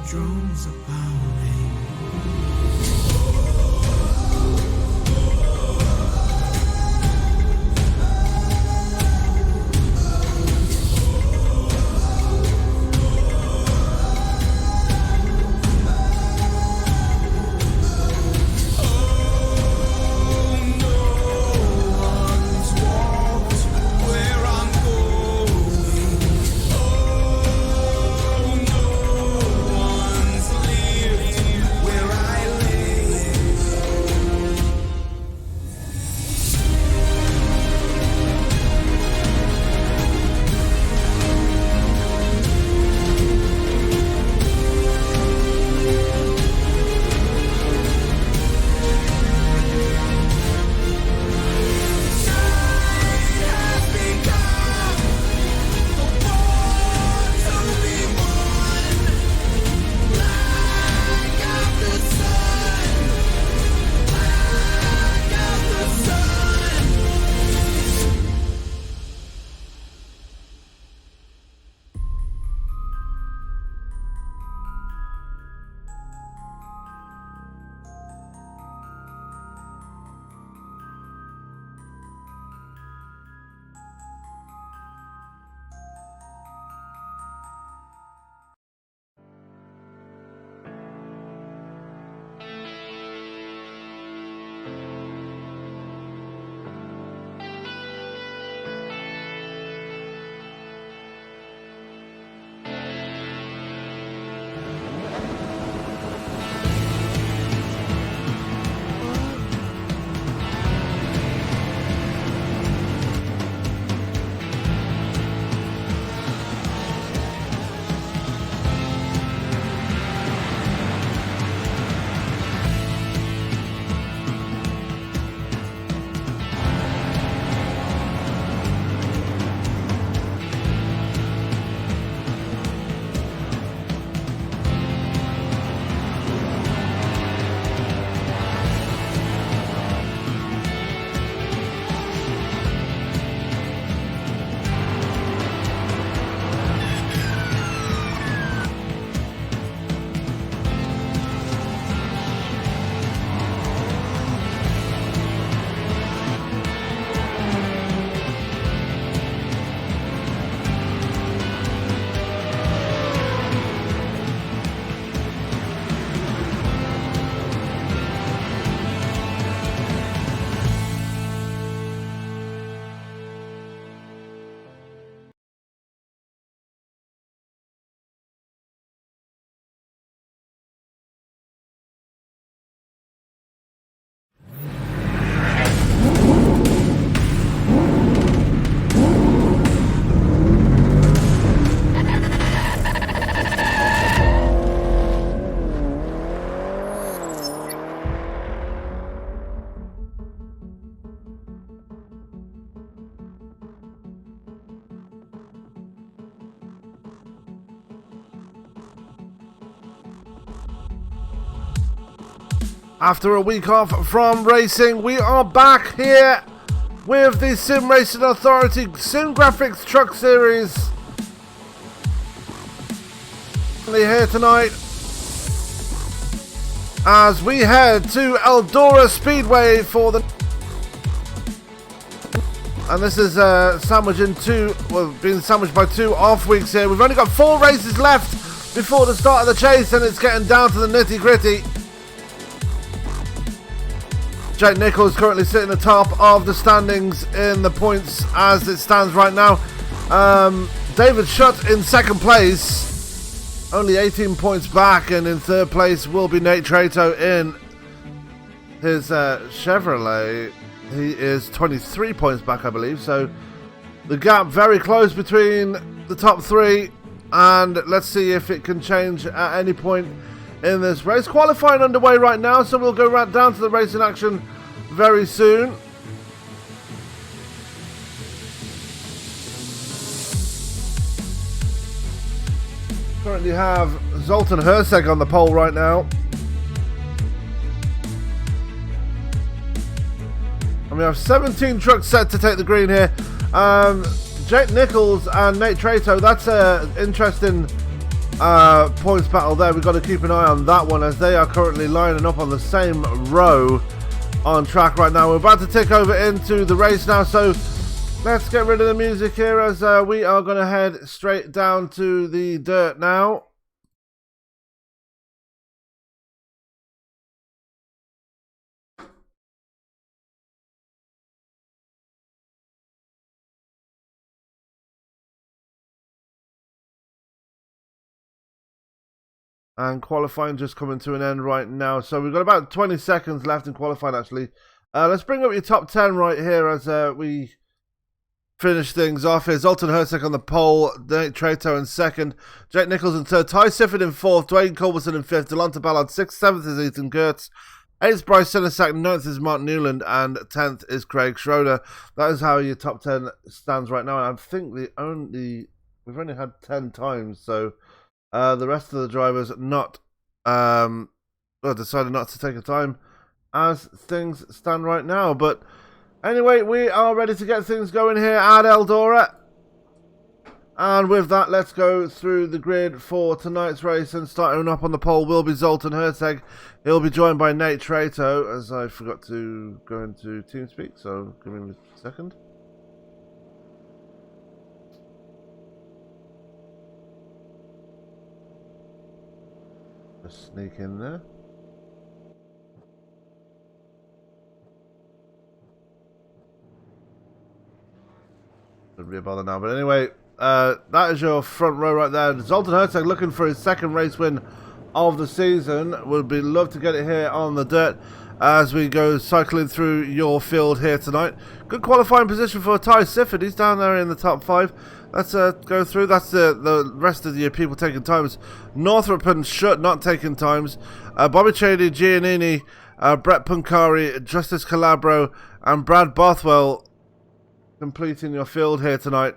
drums are pounding. After a week off from racing, we are back here with the Sim Racing Authority Sim Graphix Truck Series. Here tonight as we head to Eldora Speedway for the... And this is being sandwiched by 2 off weeks here. We've only got 4 races left before the start of the chase, and it's getting down to the nitty gritty. Jake Nichols currently sitting at the top of the standings in the points as it stands right now. David Schutt in second place, only 18 points back, and in third place will be Nate Trato in his Chevrolet. He is 23 points back, I believe, so the gap very close between the top 3, and let's see if it can change at any point in this race. Qualifying underway right now, so we'll go right down to the racing action very soon. Currently have Zoltan Herseg on the pole right now. And we have 17 trucks set to take the green here. Jake Nichols and Nate Trato, that's an interesting points battle there. We've got to keep an eye on that one as they are currently lining up on the same row on track right now. We're about to take over into the race now, so let's get rid of the music here as we are going to head straight down to the dirt now. And qualifying just coming to an end right now. So we've got about 20 seconds left in qualifying, actually. Let's bring up your top 10 right here as we finish things off here. Zoltan Herceg on the pole, Nate Trato in second, Jake Nichols in third, Ty Sifford in fourth, Dwayne Culberson in fifth, Delonta Ballard sixth, seventh is Ethan Gertz, eighth Bryce Sinisak, ninth is Mark Newland, and 10th is Craig Schroeder. That is how your top 10 stands right now. And I think we've only had 10 times, so the rest of the drivers decided not to take a time as things stand right now. But anyway, we are ready to get things going here at Eldora. And with that, let's go through the grid for tonight's race. And starting up on the pole will be Zoltan Herceg. He'll be joined by Nate Trato, as I forgot to go into TeamSpeak, so give me a second. Just sneak in there. Shouldn't be a bother now, but anyway, that is your front row right there. Zoltan Herceg looking for his second race win of the season. Would be love to get it here on the dirt as we go cycling through your field here tonight. Good qualifying position for Ty Sifford. He's down there in the top 5. Let's go through. That's the rest of the people taking times. Northrop and Schutt not taking times. Bobby Chady, Giannini, Brett Punkari, Justice Calabro, and Brad Bothwell completing your field here tonight.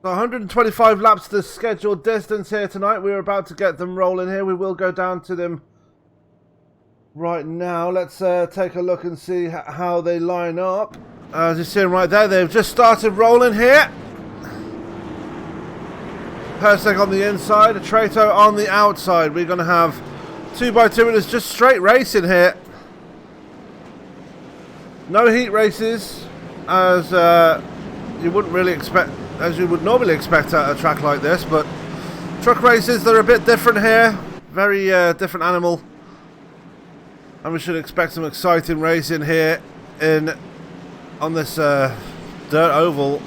So 125 laps the scheduled distance here tonight. We're about to get them rolling here. We will go down to them right now. Let's take a look and see how they line up. As you see them right there, they've just started rolling here. Herceg on the inside, Trato on the outside. We're going to have 2x2 minutes, just straight racing here. No heat races, as you wouldn't really expect, as you would normally expect at a track like this, but truck races, they're a bit different here. Very different animal. And we should expect some exciting racing here on this dirt oval.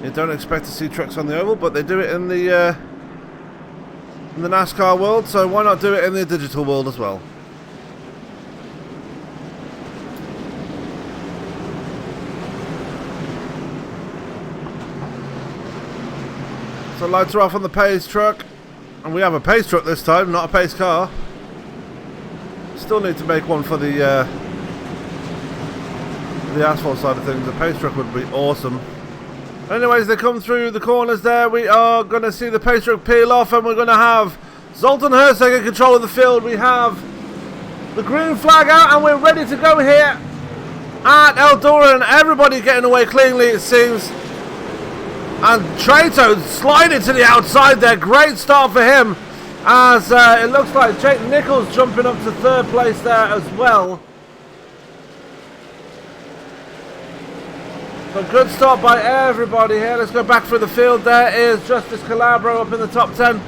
You don't expect to see trucks on the oval, but they do it in the NASCAR world, so why not do it in the digital world as well? So lights are off on the pace truck, and we have a pace truck this time, not a pace car. Still need to make one for the asphalt side of things. The pace truck would be awesome. Anyways, they come through the corners there. We are going to see the pace truck peel off, and we're going to have Zoltan Herceg in control of the field. We have the green flag out, and we're ready to go here at Eldora, and everybody getting away cleanly, it seems. And Trato sliding to the outside there. Great start for him, as it looks like Jake Nichols jumping up to third place there as well. So good start by everybody here. Let's go back through the field. There is Justice Calabro up in the top 10.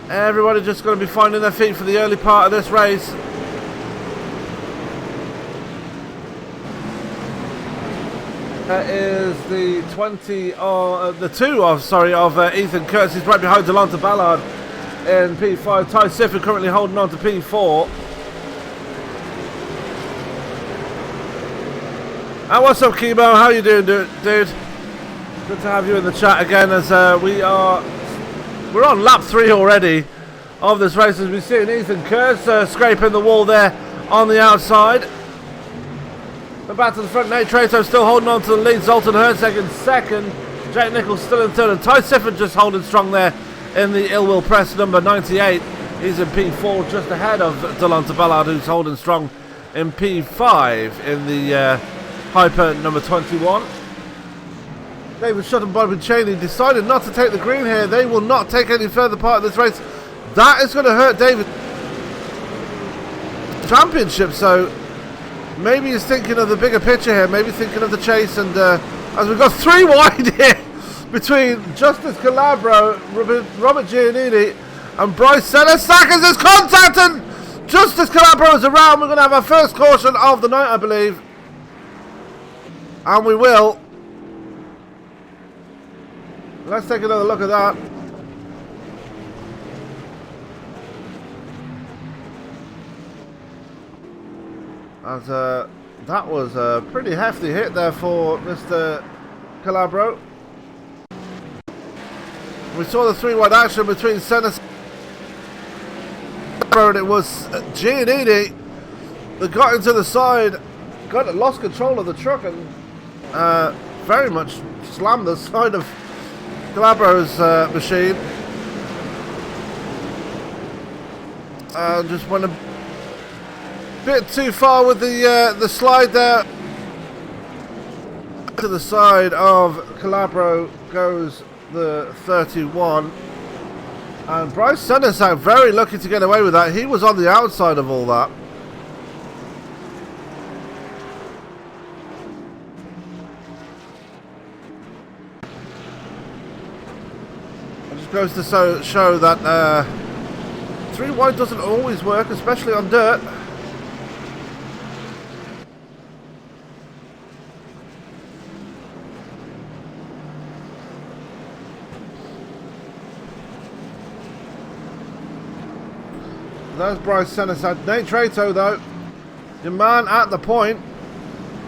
Everybody just going to be finding their feet for the early part of this race. Is the 20 or the 2 of Ethan Kurtz. He's right behind Delonta Ballard in P5. Ty Sifford currently holding on to P4. And what's up, Kimo? How you doing, dude? Good to have you in the chat again. As we're on lap 3 already of this race. As we see Ethan Kurtz scraping the wall there on the outside. But back to the front, Nate Trato still holding on to the lead. Zoltan Herzeg in second. Jack Nichols still in third. And Ty Sifford just holding strong there in the Ill Will Press number 98. He's in P4 just ahead of Delonta Ballard, who's holding strong in P5 in the Hyper number 21. David Shutt and Bobby Cheney decided not to take the green here. They will not take any further part of this race. That is going to hurt David championship, so maybe he's thinking of the bigger picture here, maybe thinking of the chase, and as we've got 3 wide here between Justice Calabro, Robert Giannini and Bryce Senna. Sackers is contact, and Justice Calabro is around. We're going to have our first caution of the night, I believe. And we will. Let's take another look at that. As that was a pretty hefty hit there for Mr. Calabro. We saw the 3 wide action between Senna and it was Giannini that got into the side, lost control of the truck, and very much slammed the side of Calabro's machine. Just went a bit too far with the slide there. To the side of Calabro goes the 31. And Bryce Sennesack very lucky to get away with that. He was on the outside of all that. It just goes to show that 3 wide doesn't always work, especially on dirt. There's Bryce Sennesack. Nate Trato, though, your man at the point,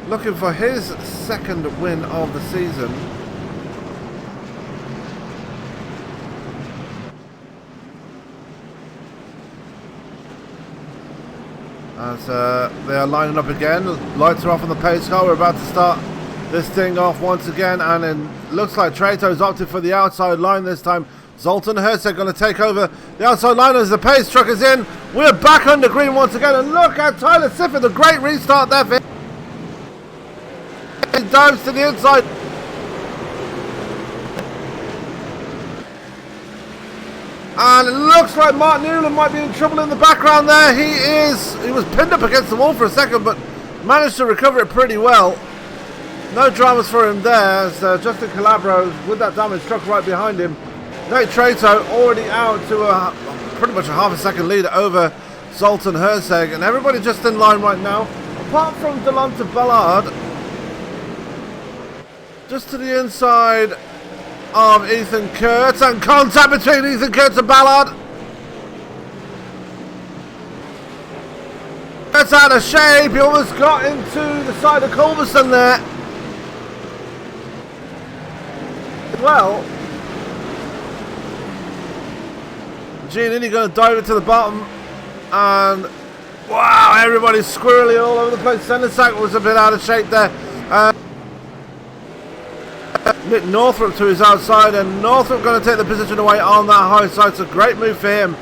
looking for his 2nd win of the season. As they are lining up again. Lights are off on the pace car. We're about to start this thing off once again, and it looks like Trato's opted for the outside line this time. Zoltan Herzeg going to take over the outside line as the pace truck is in. We're back under green once again, and look at Tyler Sifford, the great restart there for him. He dives to the inside. And it looks like Mark Newland might be in trouble in the background there. He was pinned up against the wall for a second, but managed to recover it pretty well. No dramas for him there, as Justin Calabro with that damaged truck right behind him. Nate Trato already out to pretty much a half a second lead over Zoltan Herzeg, and everybody just in line right now, apart from Delonta Ballard, just to the inside of Ethan Kurtz, and contact between Ethan Kurtz and Ballard. Kurtz out of shape, he almost got into the side of Culberson there. Well, Giannini going to dive it to the bottom, and wow, everybody's squirrely all over the place. Sennesack was a bit out of shape there. Nick Northrup to his outside, and Northrup going to take the position away on that high side. It's a great move for him.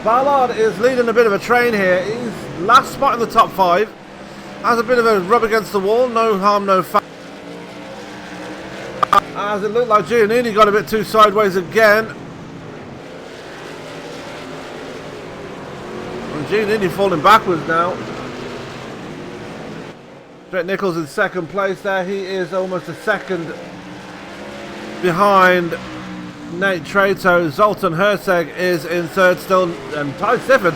Ballard is leading a bit of a train here. He's last spot in the top 5. Has a bit of a rub against the wall. No harm, no foul. As it looked like Giannini got a bit too sideways again. And Giannini falling backwards now. Brett Nichols in 2nd place there. He is almost a second behind Nate Trato. Zoltan Herzeg is in 3rd still, and Ty Sifford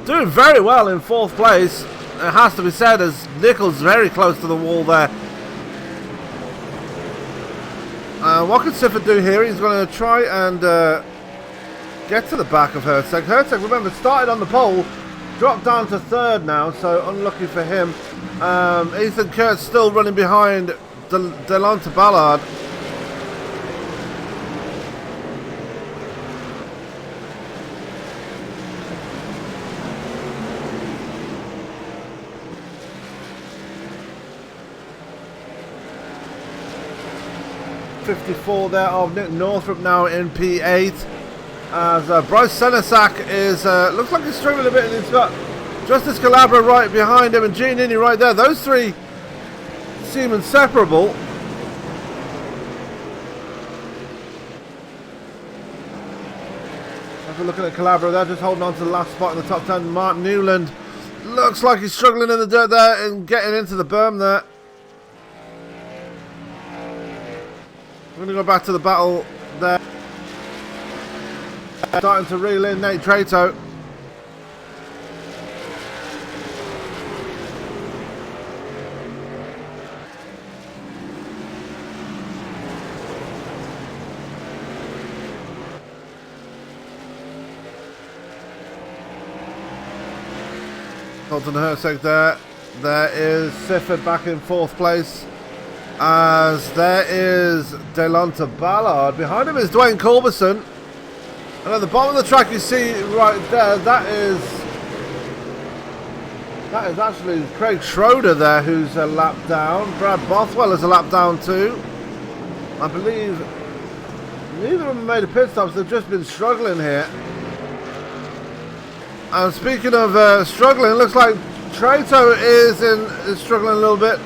doing very well in 4th place. It has to be said, as Nichols very close to the wall there. What can Sifford do here? He's going to try and get to the back of Herzeg. Herzeg, remember, started on the pole, dropped down to third now, so unlucky for him. Ethan Kurtz still running behind Delonta Ballard. .54 there of Nick Northrup now in P8, as Bryce Senesac is looks like he's struggling a bit, and he's got Justice Calabra right behind him and Giannini right there. Those three seem inseparable. As we're looking at Calabra, they're just holding on to the last spot in the top 10. Mark Newland looks like he's struggling in the dirt there and getting into the berm there. We're going to go back to the battle there. Starting to reel in Nate Trato. Colton Herzeg there. There is Sifford back in 4th place. As there is Delonta Ballard. Behind him is Dwayne Culberson. And at the bottom of the track you see right there, that is actually Craig Schroeder there, who's a lap down. Brad Bothwell is a lap down too. I believe neither of them made a pit stop, so they've just been struggling here. And speaking of struggling, it looks like Trato is struggling a little bit.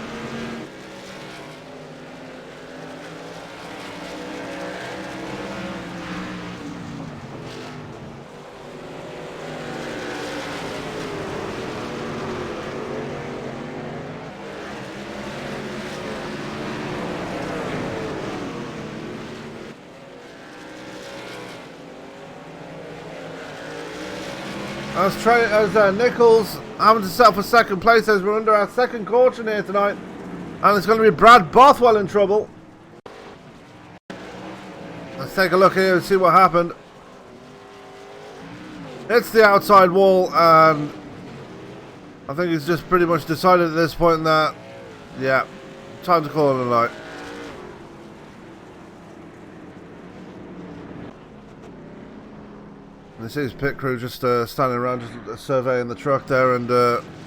As Nichols having to settle for 2nd place, as we're under our 2nd caution here tonight, and it's going to be Brad Bothwell in trouble. Let's take a look here and see what happened. It's the outside wall, and I think he's just pretty much decided at this point that, yeah, time to call it a night. And see his pit crew just standing around, just surveying the truck there and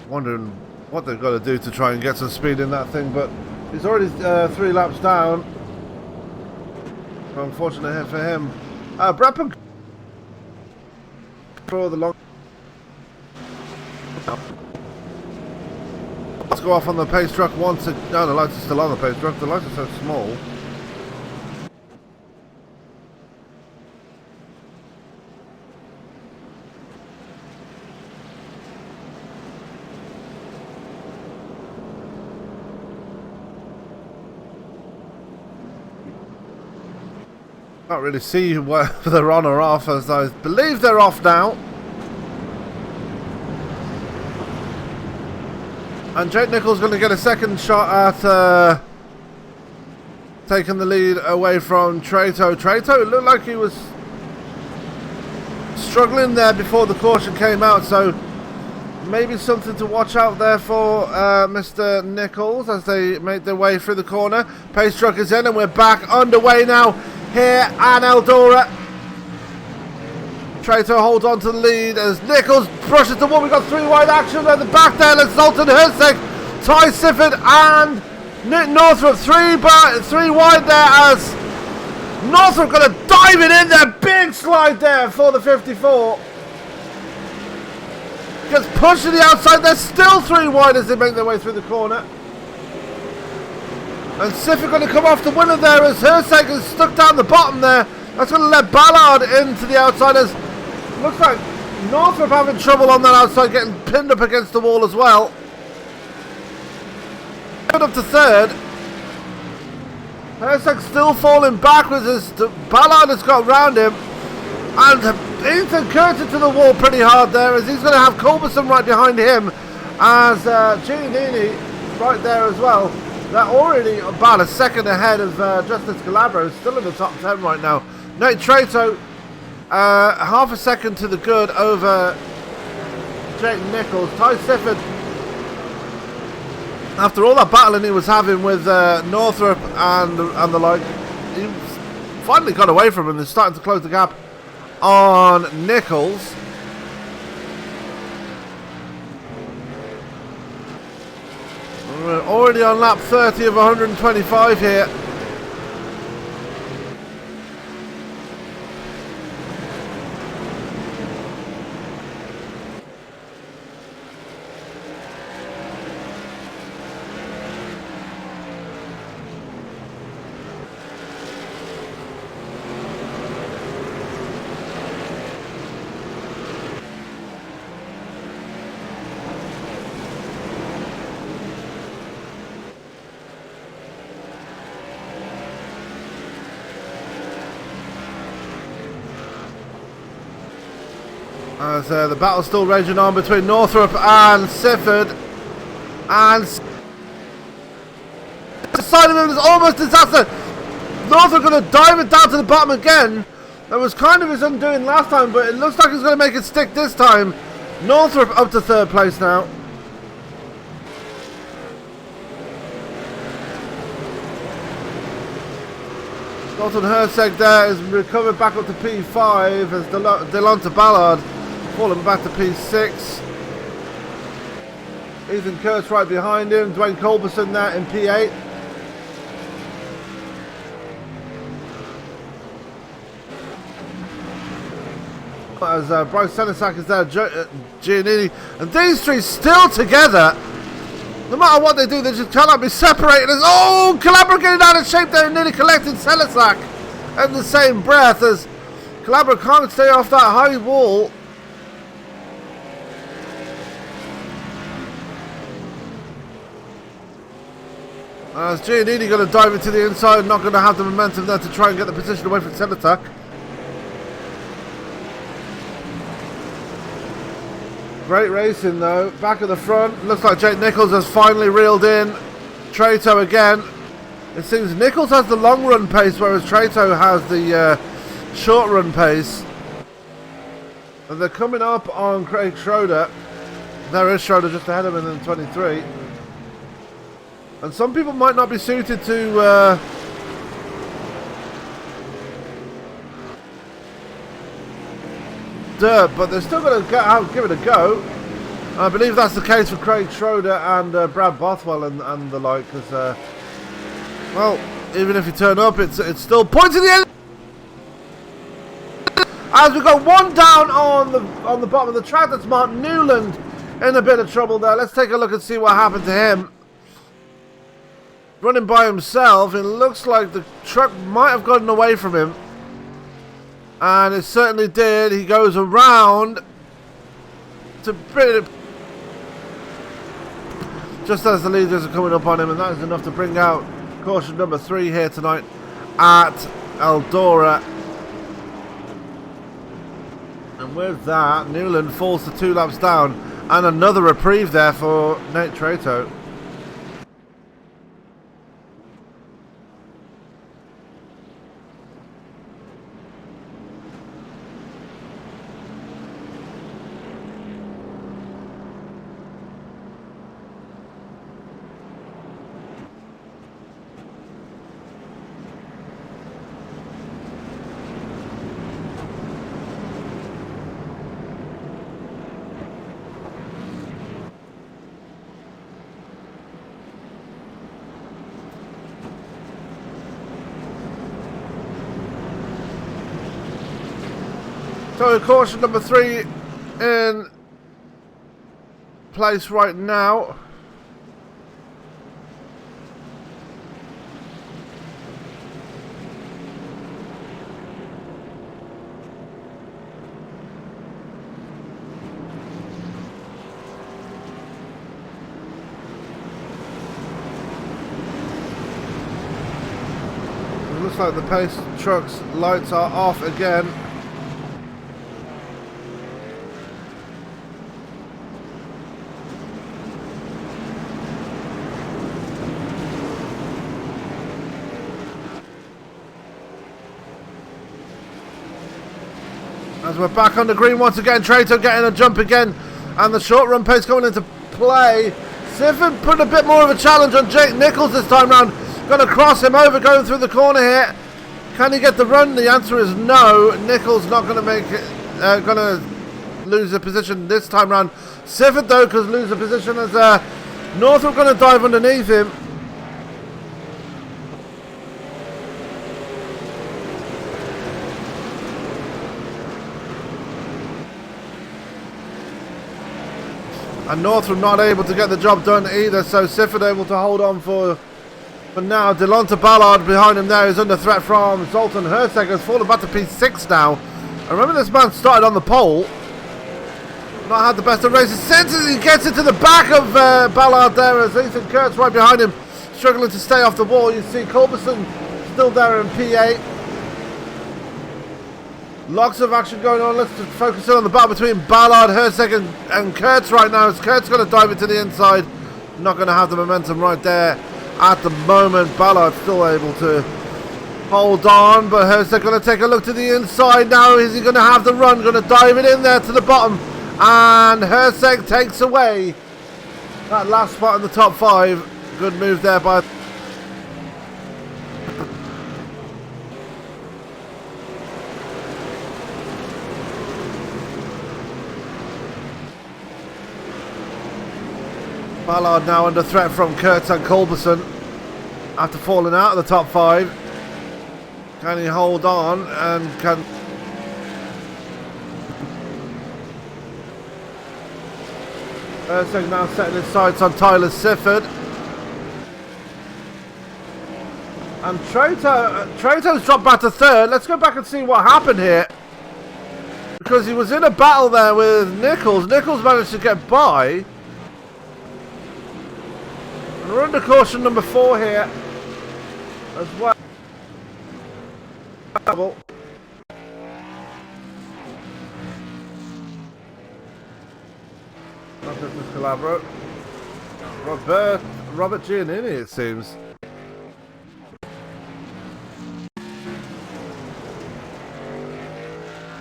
wondering what they've got to do to try and get some speed in that thing. But he's already 3 laps down. Unfortunate hit for him. Brabham for the long. Let's go off on the pace truck once. No, the lights are still on the pace truck. The lights are so small. Can't really see whether they're on or off, as I believe they're off now. And Jake Nichols going to get a 2nd shot at taking the lead away from Trato. Trato, it looked like he was struggling there before the caution came out, so maybe something to watch out there for Mr. Nichols as they make their way through the corner. Pace truck is in and we're back underway now here at Eldora. Trato holds on to the lead as Nichols brushes the wall. We've got 3 wide action at the back there. It's Zoltan Herzeg, Ty Sifford and Nick Northrup. 3 wide there as Northrup going to dive it in there. Big slide there for the 54. Gets pushed to the outside. There's still 3 wide as they make their way through the corner. And Sifford going to come off the winner there as Herzeg is stuck down the bottom there. That's going to let Ballard into the outsiders. Looks like Northrop having trouble on that outside, getting pinned up against the wall as well. Up to 3rd. Herzeg still falling backwards as Ballard has got round him. And Ethan Curtin to the wall pretty hard there as he's going to have Culberson right behind him. As Giannini right there as well. They're already about a second ahead of Justice Calabro, still in the top 10 right now. Nate Trato, half a second to the good over Jake Nichols. Ty Sifford, after all that battling he was having with Northrop and the like, he finally got away from him and is starting to close the gap on Nichols. We're already on lap 30 of 125 here. As the battle's still raging on between Northrop and Sifford, and the side of him is almost disaster. Northrop going to dive it down to the bottom again. That was kind of his undoing last time, but it looks like he's going to make it stick this time. Northrop up to third place now. Dalton Herzeg there is recovered back up to P5 as Delonta Ballard falling back to P6. Ethan Kurtz right behind him. Dwayne Culberson there in P8. As Bryce Senesac is there, Giannini. And these three still together. No matter what they do, they just cannot be separated. Oh, Calabro getting out of shape there and nearly collecting Senesac in the same breath as Calabro can't stay off that high wall. As Giannini going to dive into the inside, not going to have the momentum there to try and get the position away from Senesac. Great racing though, back at the front. Looks like Jake Nichols has finally reeled in Trato again. It seems Nichols has the long run pace, whereas Trato has the short run pace. And they're coming up on Craig Schroeder. There is Schroeder just ahead of him in 23. And some people might not be suited to dirt, but they're still going to give it a go. I believe that's the case for Craig Schroeder and Brad Bothwell and the like, because well, even if you turn up, it's still pointing the end. As we go one down on the bottom of the track, that's Mark Newland in a bit of trouble there. Let's take a look and see what happened to him. Running by himself, it looks like the truck might have gotten away from him. And it certainly did. He goes around to bring it just as the leaders are coming up on him, and that is enough to bring out caution number 3 here tonight at Eldora. And with that, Newland falls to 2 laps down, and another reprieve there for Nate Trato. So caution number 3 in place right now. It looks like the pace truck's lights are off again. As we're back on the green once again, Trato getting a jump again, and the short run pace coming into play. Sifford put a bit more of a challenge on Jake Nichols this time round. Going to cross him over, going through the corner here. Can he get the run? The answer is no. Nichols not going to make it, going to lose the position this time round. Sifford though could lose the position as Northrop going to dive underneath him. And Northrop not able to get the job done either, so Sifford able to hold on for now. Delonta Ballard behind him there is under threat from Zoltan Herzeg, has fallen back to P6 now. And remember, this man started on the pole. Not had the best of races since he gets into the back of Ballard there as Ethan Kurtz right behind him, struggling to stay off the wall. You see Culberson still there in P8. Lots of action going on. Let's just focus in on the battle between Ballard, Herzeg and Kurtz right now. As Kurtz going to dive into the inside. Not going to have the momentum right there at the moment. Ballard still able to hold on, but Herzeg going to take a look to the inside now. Is he going to have the run? Going to dive it in there to the bottom. And Herzeg takes away that last spot in the top 5. Good move there by... Ballard now under threat from Kurtz and Culberson after falling out of the top 5. Can he hold on and can... Herzeg now setting his sights on Tyler Sifford. And Trato's dropped back to 3rd. Let's go back and see what happened here. Because he was in a battle there with Nichols. Nichols managed to get by. And we're under caution number 4 here as well. Not business collaborate. Robert Giannini, it seems.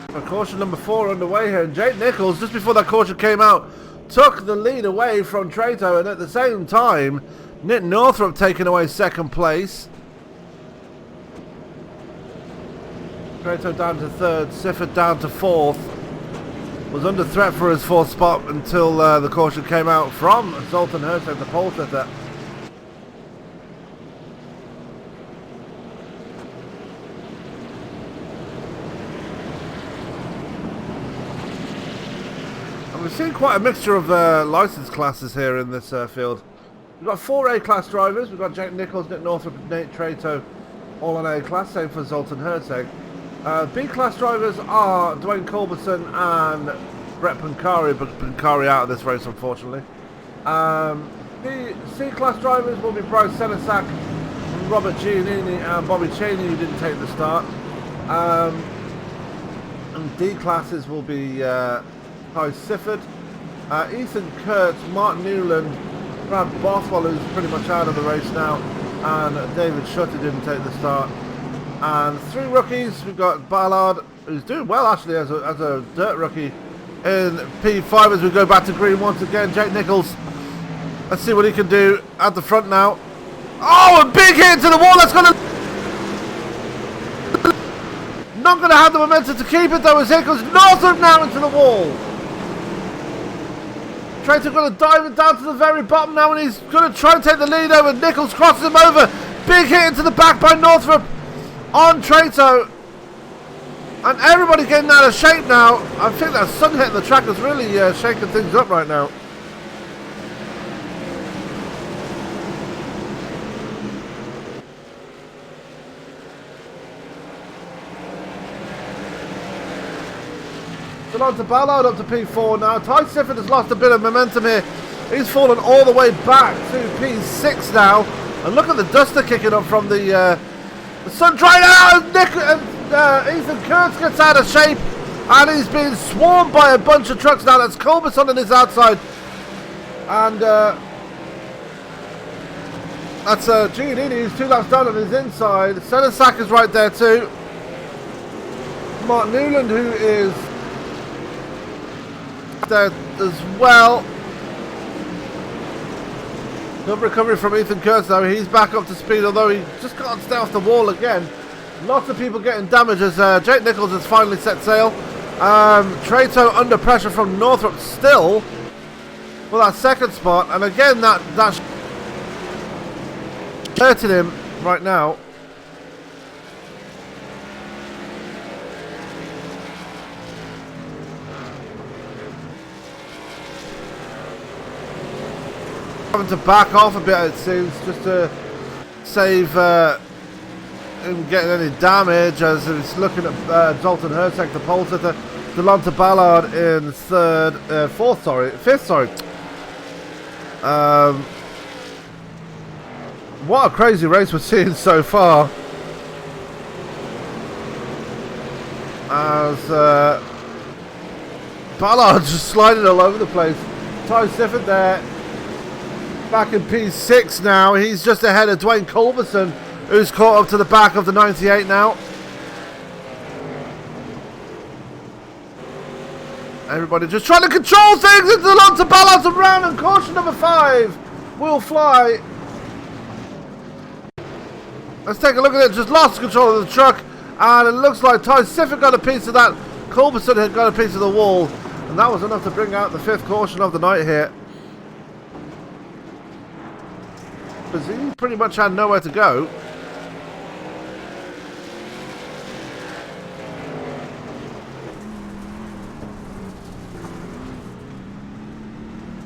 And caution number 4 underway here, and Jake Nichols, just before that caution came out, took the lead away from Trato, and at the same time, Nick Northrop taking away 2nd place. Trato down to 3rd, Sifford down to 4th. Was under threat for his 4th spot until the caution came out from Zoltan Herzeg, the pole sitter. And we've seen quite a mixture of license classes here in this field. We've got 4 A-class drivers. We've got Jack Nichols, Nick Northrop, Nate Trato, all on A-class, same for Zoltan Herzeg. B-class drivers are Dwayne Culberson and Brett Pancari, but Pancari out of this race, unfortunately. The C-class drivers will be Bryce Senesac, Robert Giannini, and Bobby Cheney, who didn't take the start. And D-classes will be Ty Sifford, Ethan Kurtz, Martin Newland, Brad Bothwell, who's pretty much out of the race now, and David Schutt, who didn't take the start. And 3 rookies. We've got Ballard, who's doing well actually as a dirt rookie, in P5 as we go back to green once again. Jake Nichols, let's see what he can do at the front now. Oh, a big hit to the wall. That's gonna not gonna have the momentum to keep it though, as here goes Northrop now into the wall. Trato going to dive it down to the very bottom now, and he's going to try and take the lead over. Nichols crosses him over. Big hit into the back by Northrop on Trato. And everybody getting out of shape now. I think that sun hit the track is really shaking things up right now. On to Ballard up to P4 now. Ty Sifford has lost a bit of momentum here. He's fallen all the way back to P6 now. And look at the duster kicking up from the sun drying out. Ethan Kurtz gets out of shape. And he's being swarmed by a bunch of trucks now. That's Culberson on his outside. And that's Giannini, who's 2 laps down on his inside. Senesac is right there too. Mark Newland, who is there as well. Good recovery from Ethan Kurtz though. He's back up to speed, although he just can't stay off the wall again. Lots of people getting damaged as Jake Nichols has finally set sail. Trato under pressure from Northrop still for that second spot, and again that's hurting him right now. Having to back off a bit, it seems, just to save him getting any damage, as he's looking at Zoltan Herceg, the pole sitter, Delonta Ballard in fifth. What a crazy race we're seeing so far. As Ballard just sliding all over the place. Ty Sifford there, back in P6 now. He's just ahead of Dwayne Culberson, who's caught up to the back of the 98 now. Everybody just trying to control things. It's Delonta Ballard's around, and caution number 5 will fly. Let's take a look at it. Just lost control of the truck, and it looks like Ty Sifford got a piece of that. Culberson had got a piece of the wall, and that was enough to bring out the 5th caution of the night here. Because he pretty much had nowhere to go.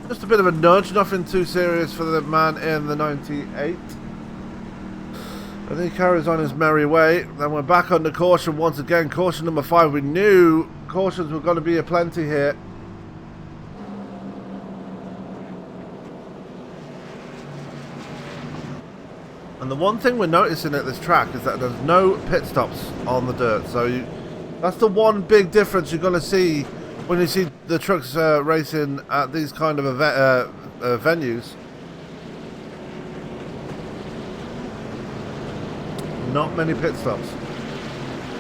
Just a bit of a nudge, nothing too serious for the man in the 98. And he carries on his merry way. Then we're back under caution once again. Caution number 5. We knew cautions were going to be aplenty here. And the one thing we're noticing at this track is that there's no pit stops on the dirt. So that's the one big difference you're going to see when you see the trucks racing at these kind of venues. Not many pit stops.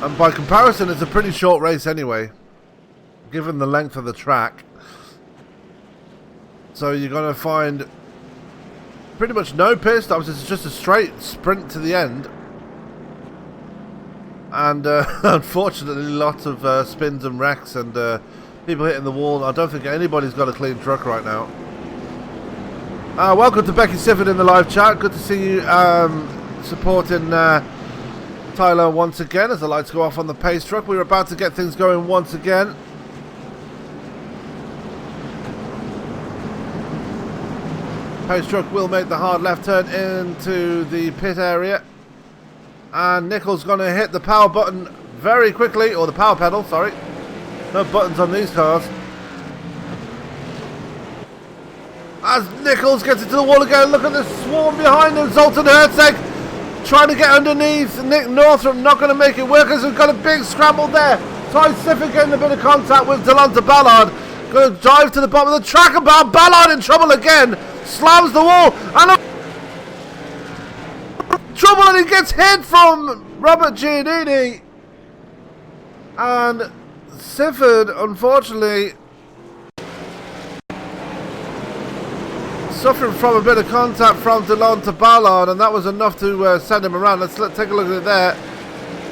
And by comparison, it's a pretty short race anyway, given the length of the track. So you're going to find pretty much no pit stops. It's just a straight sprint to the end. And unfortunately, lots of spins and wrecks and people hitting the wall. I don't think anybody's got a clean truck right now. Welcome to Becky Sifford in the live chat. Good to see you supporting Tyler once again as the lights go off on the pace truck. We're about to get things going once again. Pace truck will make the hard left turn into the pit area. And Nichols going to hit the power button very quickly, or the power pedal, sorry. No buttons on these cars. As Nichols gets into the wall again, look at the swarm behind him. Zoltan Herceg trying to get underneath. Nick Northrup not going to make it work, as we've got a big scramble there. Ty Sifford getting a bit of contact with Delonta Ballard. Going to drive to the bottom of the track, and Ballard in trouble again. Slams the wall, and trouble, and he gets hit from Robert Giannini. And Sifford, unfortunately, suffering from a bit of contact from Delonta Ballard, and that was enough to send him around. Let's take a look at it there.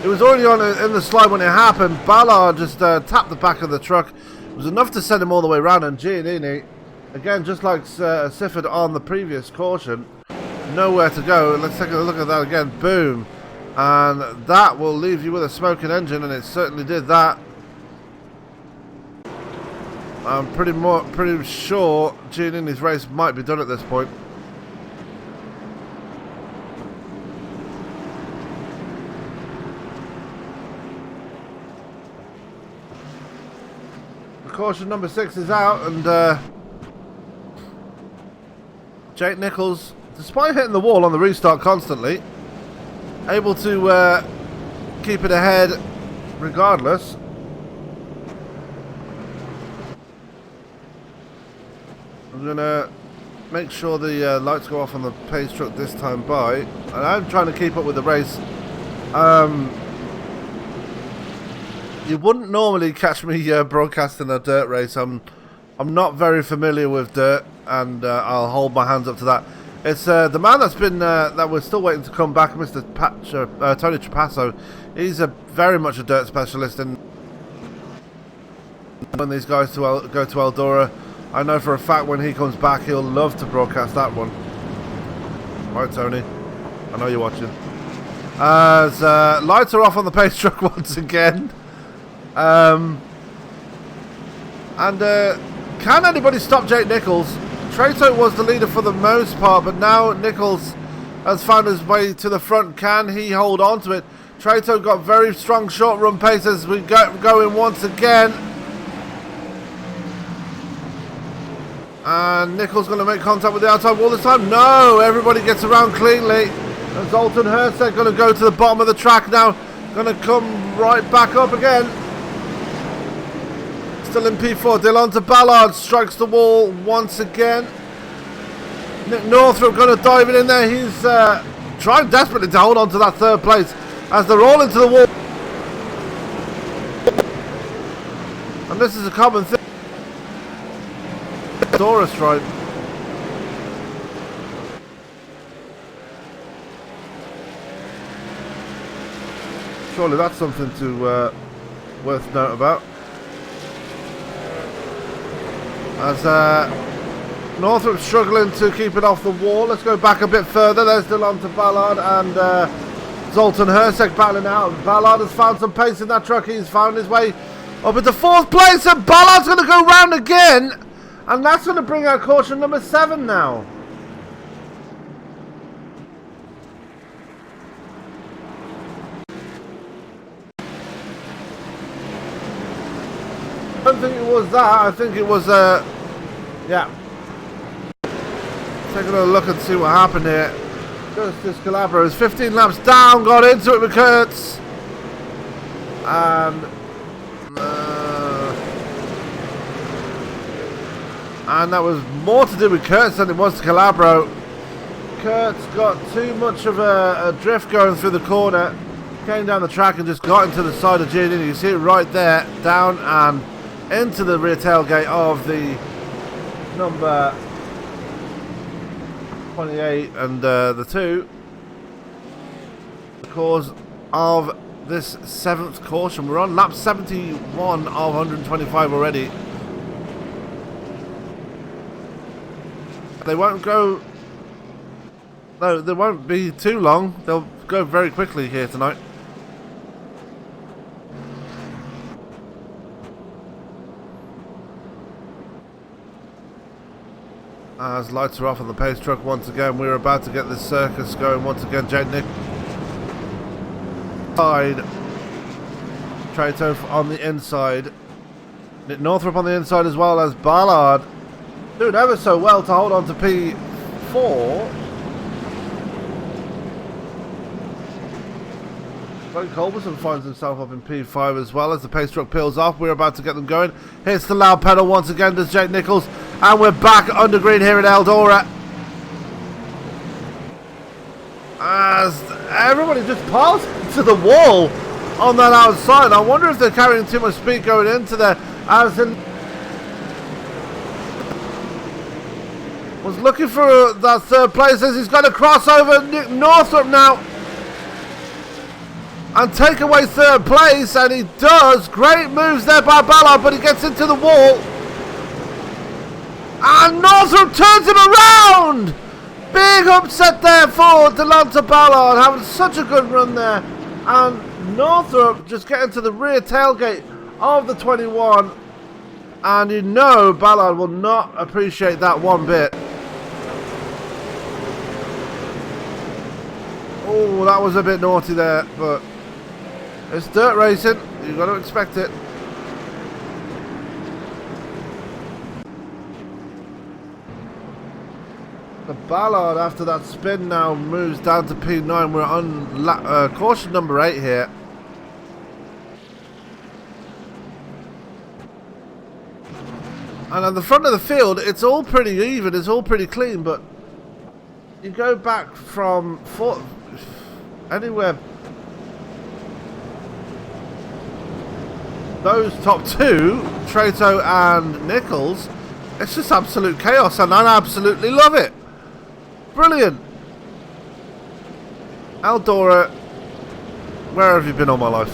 It was already on in the slide when it happened. Ballard just tapped the back of the truck. It was enough to send him all the way around, and Giannini, again, just like Sifford on the previous caution, nowhere to go. Let's take a look at that again. Boom. And that will leave you with a smoking engine, and it certainly did that. I'm pretty sure Giannini's race might be done at this point. Caution number 6 is out, and Jake Nichols, despite hitting the wall on the restart constantly, able to keep it ahead regardless. I'm going to make sure the lights go off on the pace truck this time by, and I'm trying to keep up with the race. You wouldn't normally catch me broadcasting a dirt race. I'm I'm not very familiar with dirt, and I'll hold my hands up to that. It's the man that's been that we're still waiting to come back, Mr. Tony Trapasso. He's very much a dirt specialist, and when these guys go to Eldora, I know for a fact when he comes back, he'll love to broadcast that one. Right, Tony, I know you're watching. As lights are off on the pace truck once again, and can anybody stop Jake Nichols? Trato was the leader for the most part, but now Nichols has found his way to the front. Can he hold on to it? Trato got very strong short run pace as we go going once again. And Nichols going to make contact with the outside wall this time. No, everybody gets around cleanly. And Zoltan Herzeg going to go to the bottom of the track now. Going to come right back up again. Still in P4. Delonta Ballard strikes the wall once again. Nick Northrup going to dive in there. He's trying desperately to hold on to that third place as they're all into the wall. And this is a common thing. Eldora stripe. Surely that's something to worth note about. As Northrup struggling to keep it off the wall. Let's go back a bit further. There's Delonta Ballard and Zoltan Herzeg battling out. Ballard has found some pace in that truck. He's found his way up into fourth place, and Ballard's going to go round again, and that's going to bring out caution number 7 now. I don't think it was that. I think it was yeah. Taking a look and see what happened here. Justice Calabro is 15 laps down, got into it with Kurtz. And that was more to do with Kurtz than it was to Calabro. Kurtz got too much of a drift going through the corner. Came down the track and just got into the side of Gene. You can see it right there, down and into the rear tailgate of the number 28 and the 2. The cause of this 7th caution. We're on lap 71 of 125 already. They won't go. No, they won't be too long. They'll go very quickly here tonight. As lights are off on the pace truck once again, we're about to get this circus going once again. Jake Nick side, Trato on the inside, Nick Northrup on the inside, as well as Ballard doing ever so well to hold on to P4. Frank Culberson finds himself up in P5 as well as the pace truck peels off. We're about to get them going. Hits the loud pedal once again, does Jake Nichols. And we're back under green here at Eldora. As everybody just piles to the wall on that outside. I wonder if they're carrying too much speed going into there. As in, was looking for that third place as he's got to cross over Nick Northrup now and take away third place, and he does. Great moves there by Ballard, but he gets into the wall. And Northrup turns him around! Big upset there for Delonta Ballard, having such a good run there. And Northrup just getting to the rear tailgate of the 21. And you know Ballard will not appreciate that one bit. Oh, that was a bit naughty there, but it's dirt racing. You've got to expect it. The Ballard, after that spin, now moves down to P9. We're on caution number 8 here. And on the front of the field, it's all pretty even, it's all pretty clean, but you go back from anywhere. Those top two, Trato and Nichols, It's just absolute chaos, and I absolutely love it. Brilliant. Eldora, where have you been all my life?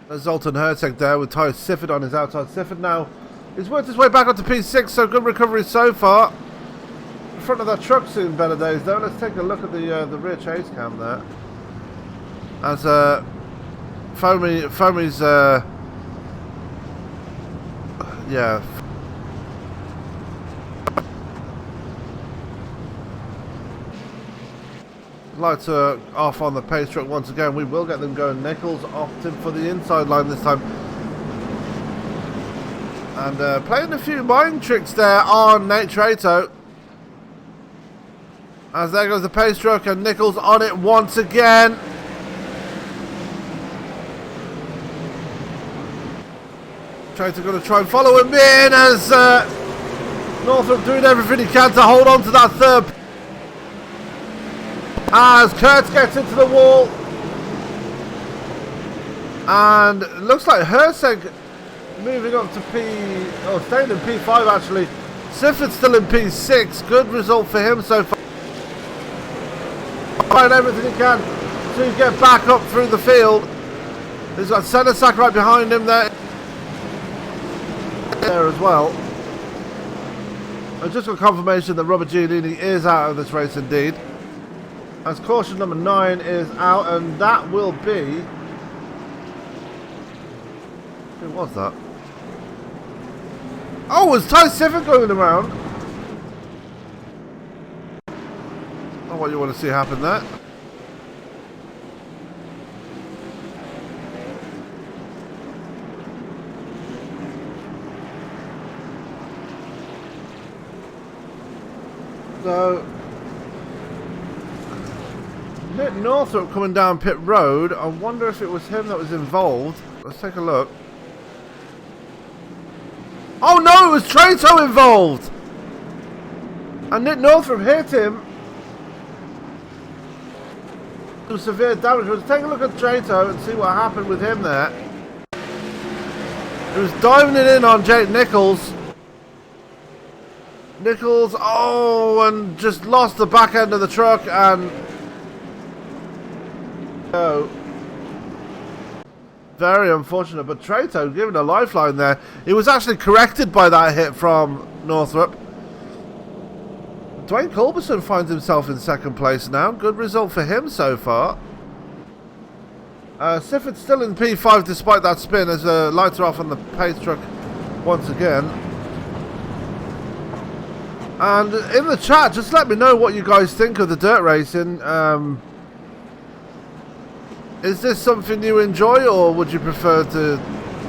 There's Zoltan Herteg there with Ty Sifford on his outside. Sifford now he's worked his way back up to P6, so good recovery so far. In front of that truck soon, better days though. Let's take a look at the rear chase cam there. As Foamy's yeah. Lights are off on the pace truck once again. We will get them going. Nichols opted for the inside line this time. And playing a few mind tricks there on Nate Trato. As there goes the pace truck and Nichols on it once again. Trato going to try and follow him in as Northrop doing everything he can to hold on to that third. As Kurtz gets into the wall. And it looks like Herseg moving up to staying in P5 actually. Sifford's still in P6. Good result for him so far. Trying everything he can to get back up through the field. He's got Senesac right behind him there as well. I just got confirmation that Robert Giannini is out of this race indeed. As caution number 9 is out, and that will be... Who was that? Oh, was Ty Sifford going around? Oh, what you want to see happen there? So... Nick Northrop coming down pit road. I wonder if it was him that was involved. Let's take a look. Oh no, it was Trato involved! And Nick Northrop hit him. To severe damage. Let's take a look at Trato and see what happened with him there. He was diving it in on Jake Nichols. Nichols, and just lost the back end of the truck and... Oh, very unfortunate, but Trato given a lifeline there. He was actually corrected by that hit from Northrop. Dwayne Culberson finds himself in second place now. Good result for him so far. Sifford's still in P5 despite that spin as the lights are off on the pace truck once again. And in the chat, just let me know what you guys think of the dirt racing. Is this something you enjoy, or would you prefer to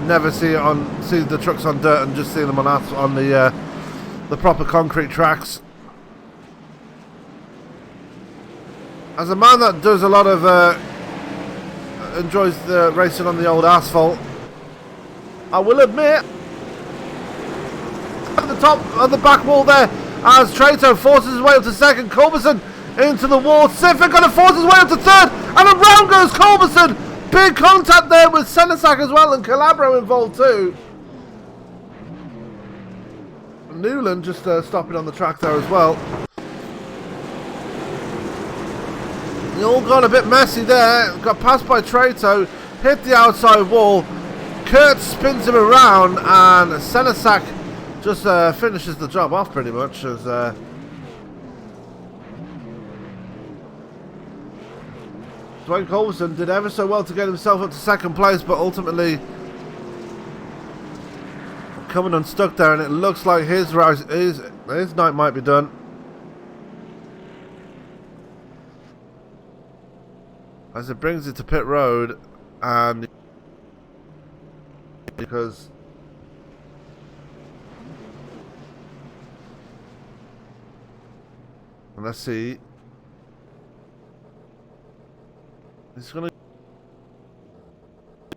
never see the trucks on dirt and just see them on the proper concrete tracks? As a man that does a lot of enjoys the racing on the old asphalt, I will admit at the top of the back wall there, as Trato forces his way up to second, Culberson into the wall. Sifford going to force his way up to third, and around goes Culberson. Big contact there with Senesac as well, and Calabro involved too. Newland just stopping on the track there as well. It all got a bit messy there. Got passed by Trato, hit the outside wall. Kurt spins him around, and Senesac just finishes the job off pretty much as Dwayne Culberson did ever so well to get himself up to second place, but ultimately coming unstuck there, and it looks like his night might be done. As it brings it to pit road, and because let's see. It's going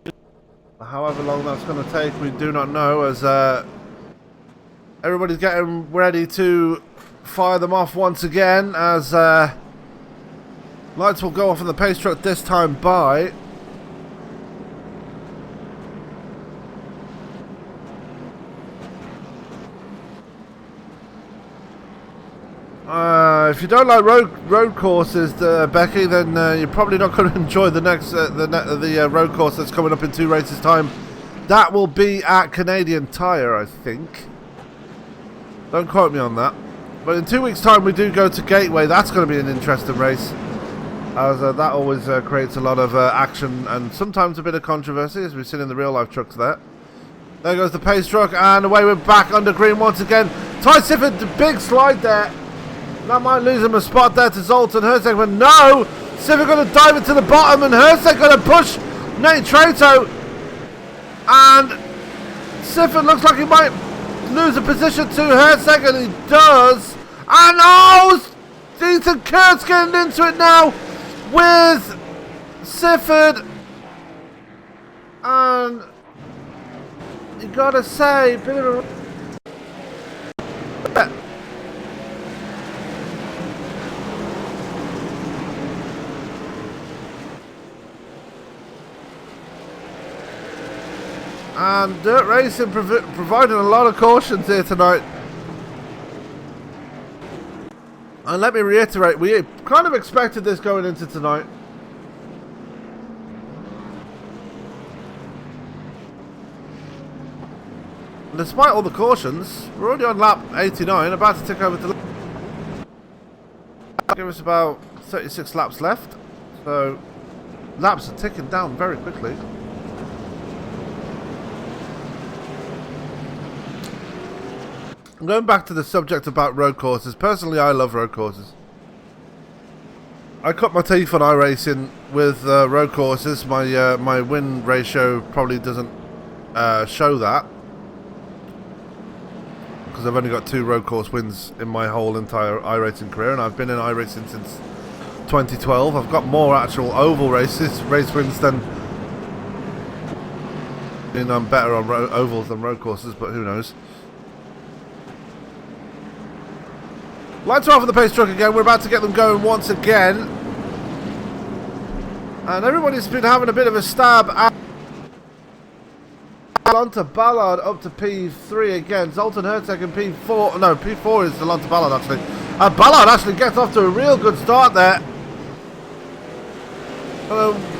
to... However long that's going to take, we do not know, as everybody's getting ready to fire them off once again, as lights will go off in the pace truck this time by If you don't like road courses, Becky, then you're probably not going to enjoy the next the road course that's coming up in 2 races' time. That will be at Canadian Tire, I think. Don't quote me on that. But in 2 weeks' time, we do go to Gateway. That's going to be an interesting race, as that always creates a lot of action and sometimes a bit of controversy, as we've seen in the real-life trucks there. There goes the pace truck, and away we're back under green once again. Ty Sifford, the big slide there. That might lose him a spot there to Zoltan Herzeg, but no! Sifford going to dive into the bottom, and Herzeg going to push Nate Trato. And Sifford looks like he might lose a position to Herzeg, and he does. And oh! Ethan Kurtz getting into it now with Sifford. And you gotta say, bit of a... And Dirt Racing providing a lot of cautions here tonight. And let me reiterate, we kind of expected this going into tonight. And despite all the cautions, we're already on lap 89, about to tick over to... Give us about 36 laps left. So, laps are ticking down very quickly. Going back to the subject about road courses, personally I love road courses. I cut my teeth on iRacing with road courses. My win ratio probably doesn't show that, because I've only got 2 road course wins in my whole entire iRacing career, and I've been in iRacing since 2012. I've got more actual oval race wins than... I mean, I'm better on ovals than road courses, but who knows. Lights are off on the pace truck again. We're about to get them going once again. And everybody's been having a bit of a stab at... Lonta Ballard up to P3 again. Zoltan Herzeg in P4. No, P4 is the Lonta Ballard actually. Ballard actually gets off to a real good start there.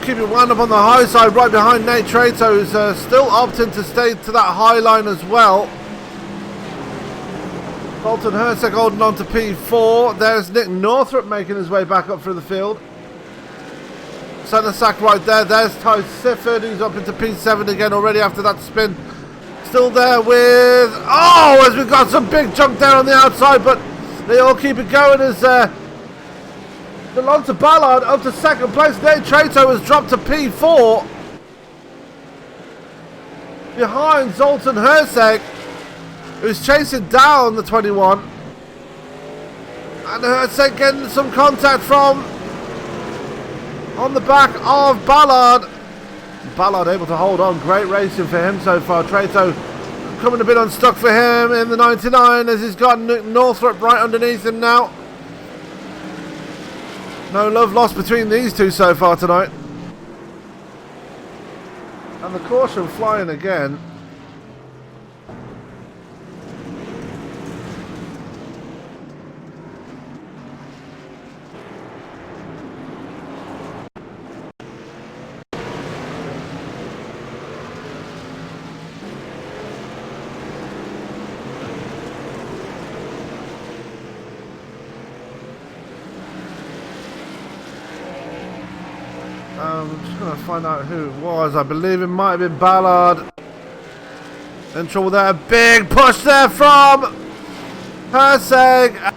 Keep it wound up on the high side right behind Nate Trato, who's still opting to stay to that high line as well. Zoltan Herzeg holding on to P4. There's Nick Northrup making his way back up through the field. Centre sack right there. There's Ty Sifford, who's up into P7 again already after that spin. Still there with... Oh, as we've got some big junk there on the outside, but they all keep it going as the Lonta Ballard up to second place. Nate Trato has dropped to P4. Behind Zoltan Herzeg, who's chasing down the 21. And Herzeg getting some contact from on the back of Ballard. Ballard able to hold on. Great racing for him so far. Trato coming a bit unstuck for him in the 99 as he's got Northrop right underneath him now. No love lost between these two so far tonight. And the caution flying again. I'm just going to find out who it was. I believe it might have been Ballard. In trouble there. A big push there from Herzeg.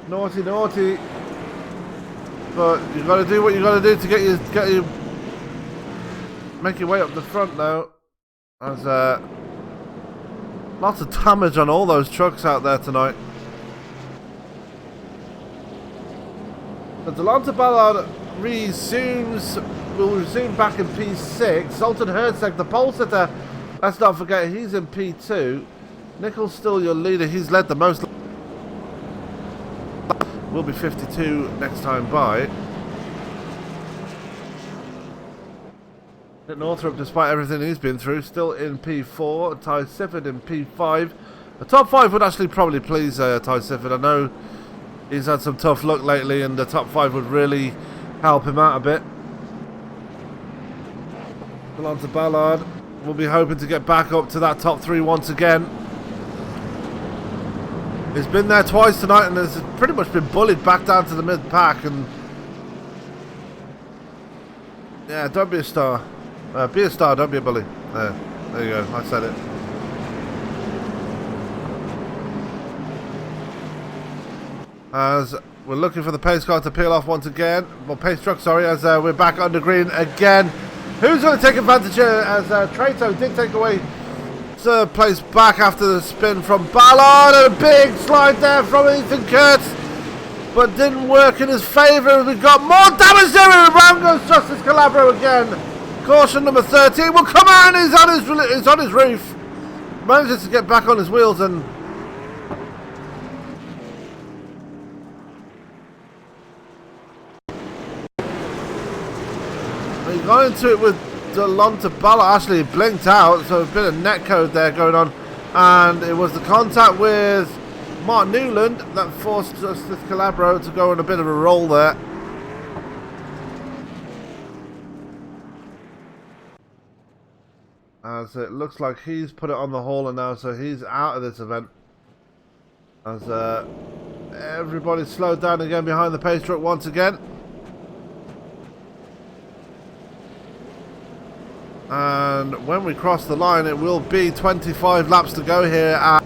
Naughty, naughty. But you've got to do what you've got to do to get you make your way up the front though. There's lots of damage on all those trucks out there tonight. The Delonta Ballard will resume back in P6. Zoltan Herzeg, the pole sitter, let's not forget, he's in P2. Nichols still your leader, he's led the most. Will be 52 next time by. Northrop, despite everything he's been through, still in P4. Ty Sifford in P5. The top 5 would actually probably please Ty Sifford. I know he's had some tough luck lately, and the top 5 would really help him out a bit. Well, on to Ballard. We'll be hoping to get back up to that top 3 once again. He's been there twice tonight and has pretty much been bullied back down to the mid-pack. And yeah, don't be a star. Be a star, don't be a bully. There you go, I said it. As we're looking for the pace car to peel off once again. Well, pace truck, sorry, as we're back under green again. Who's going to take advantage here, as Trato did take away third place back after the spin from Ballard, and a big slide there from Ethan Kurtz, but didn't work in his favour. We've got more damage there, and around goes Justice Calabro again. Caution number 13 will come out, and he's on his roof. Manages to get back on his wheels, and he got into it with Delonta Ballard. Actually, it blinked out, so a bit of netcode there going on, and it was the contact with Mark Newland that forced Justice Calabro to go on a bit of a roll there. As it looks like he's put it on the hauler now, so he's out of this event. As everybody slowed down again behind the pace truck once again. And when we cross the line, it will be 25 laps to go here at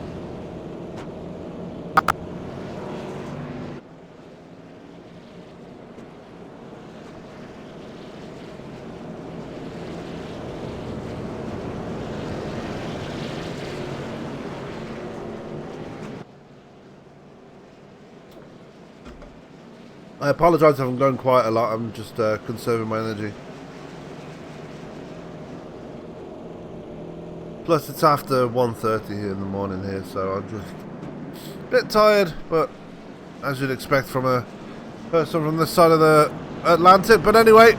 I apologise if I'm going quite a lot. I'm just conserving my energy. Plus it's after 1:30 here in the morning here, so I'm just a bit tired, but as you'd expect from a person from this side of the Atlantic. But anyway,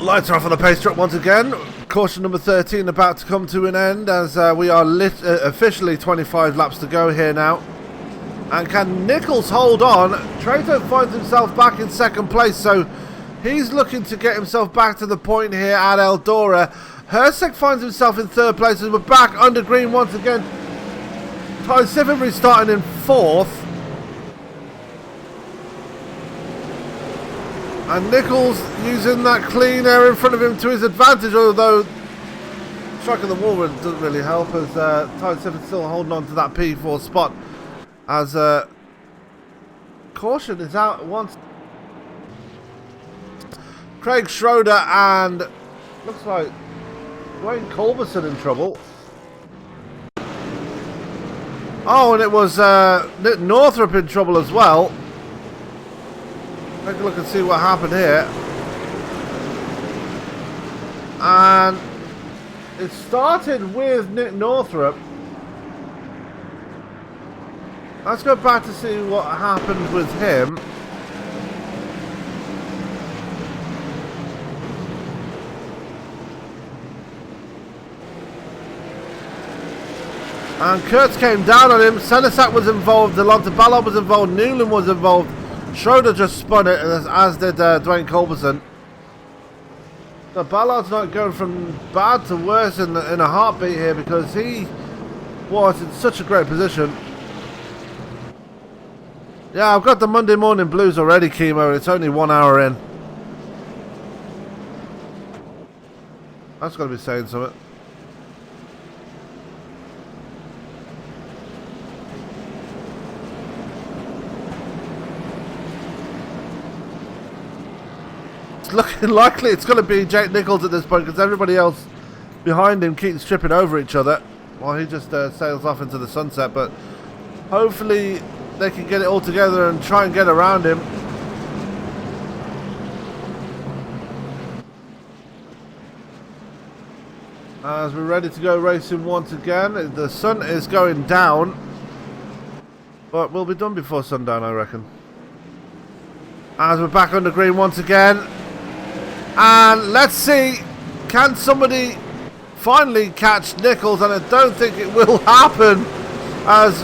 lights are off on the pace truck once again. Caution number 13 about to come to an end, as we are officially 25 laps to go here now. And can Nichols hold on? Trato finds himself back in second place, so he's looking to get himself back to the point here at Eldora. Hersek finds himself in third place, and we're back under green once again. Ty Sifford starting in fourth. And Nichols using that clean air in front of him to his advantage, although striking the wall doesn't really help, as Ty Sifford still holding on to that P4 spot. As caution is out once. Craig Schroeder and looks like Dwayne Culberson in trouble. Oh, and it was Nick Northrup in trouble as well. Take a look and see what happened here. And it started with Nick Northrup. Let's go back to see what happened with him. And Kurtz came down on him. Senesac was involved. Delonta Ballard was involved. Newland was involved. Schroeder just spun it, as did Dwayne Culberson. So Ballard's not going from bad to worse in a heartbeat here, because he was in such a great position. Yeah, I've got the Monday morning blues already, Chemo. It's only 1 hour in. That's got to be saying something. It's looking likely it's going to be Jake Nichols at this point, because everybody else behind him keeps tripping over each other while he just sails off into the sunset. But hopefully they can get it all together and try and get around him. As we're ready to go racing once again. The sun is going down, but we'll be done before sundown, I reckon. As we're back under green once again. And let's see, can somebody finally catch Nichols, and I don't think it will happen, as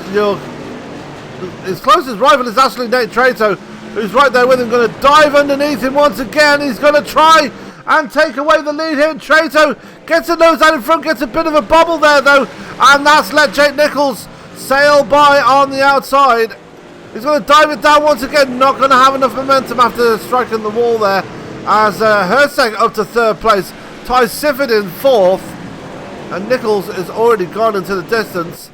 his closest rival is actually Nate Trato, who's right there with him, going to dive underneath him once again. He's going to try and take away the lead here. Trato gets a nose out in front, gets a bit of a bobble there though, and that's let Jake Nichols sail by on the outside. He's going to dive it down once again, not going to have enough momentum after striking the wall there, as Herzeg up to third place, Ty Sifford in fourth, and Nichols has already gone into the distance.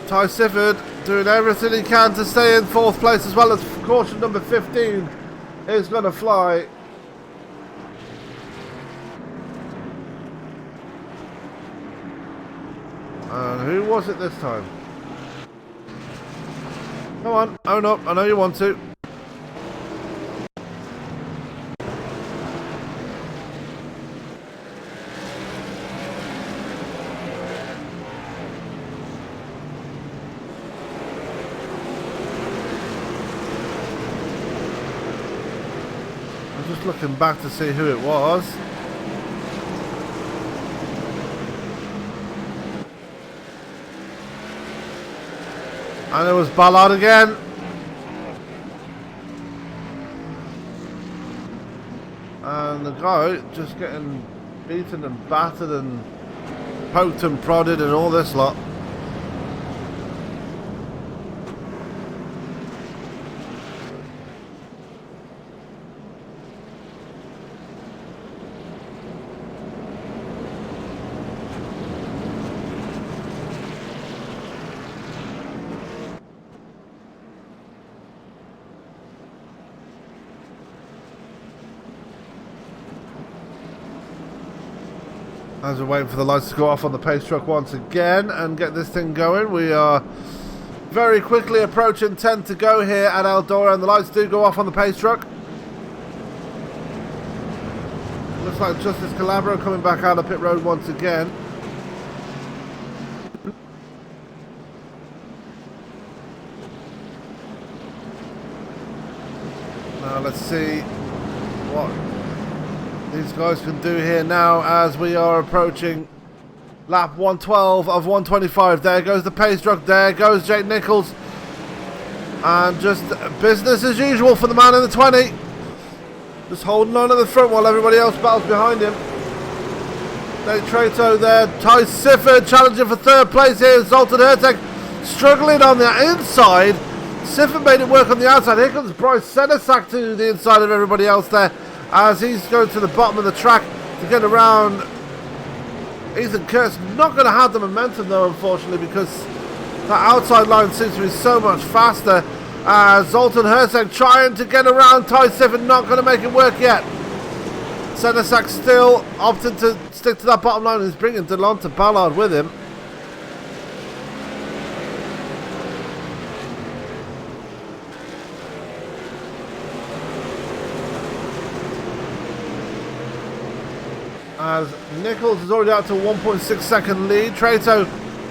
Ty Sifford doing everything he can to stay in fourth place, as well as caution number 15 is going to fly. And who was it this time? Come on, own up, I know you want to. I'm just looking back to see who it was. And it was Ballard again. And the guy just getting beaten and battered and poked and prodded and all this lot. As we're waiting for the lights to go off on the pace truck once again and get this thing going, we are very quickly approaching 10 to go here at Eldora, and the lights do go off on the pace truck. Looks like Justice Calabro coming back out of pit road once again. Now let's see what these guys can do here now as we are approaching lap 112 of 125. There goes the pace truck, there goes Jake Nichols, and just business as usual for the man in the 20, just holding on at the front while everybody else battles behind him. Nate Trato there, Ty Sifford challenging for third place here. Zoltan Hertek struggling on the inside. Sifford made it work on the outside. Here comes Bryce Senesack to the inside of everybody else there, as he's going to the bottom of the track to get around Ethan Kurtz. Not going to have the momentum though, unfortunately, because that outside line seems to be so much faster. Zoltan Herzeg trying to get around Ty Sifford, not going to make it work yet. Senesack still opting to stick to that bottom line, and he's bringing Delonta Ballard with him. As Nichols is already out to a 1.6 second lead. Trato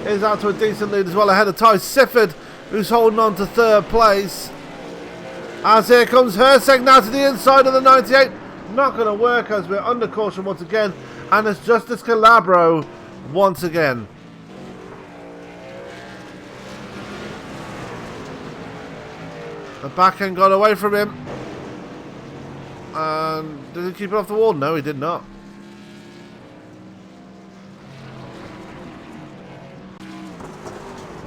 is out to a decent lead as well, ahead of Ty Sifford, who's holding on to third place. As here comes Herzeg now to the inside of the 98. Not going to work, as we're under caution once again, and it's Justice Calabro once again. The back end got away from him. And did he keep it off the wall? No, he did not.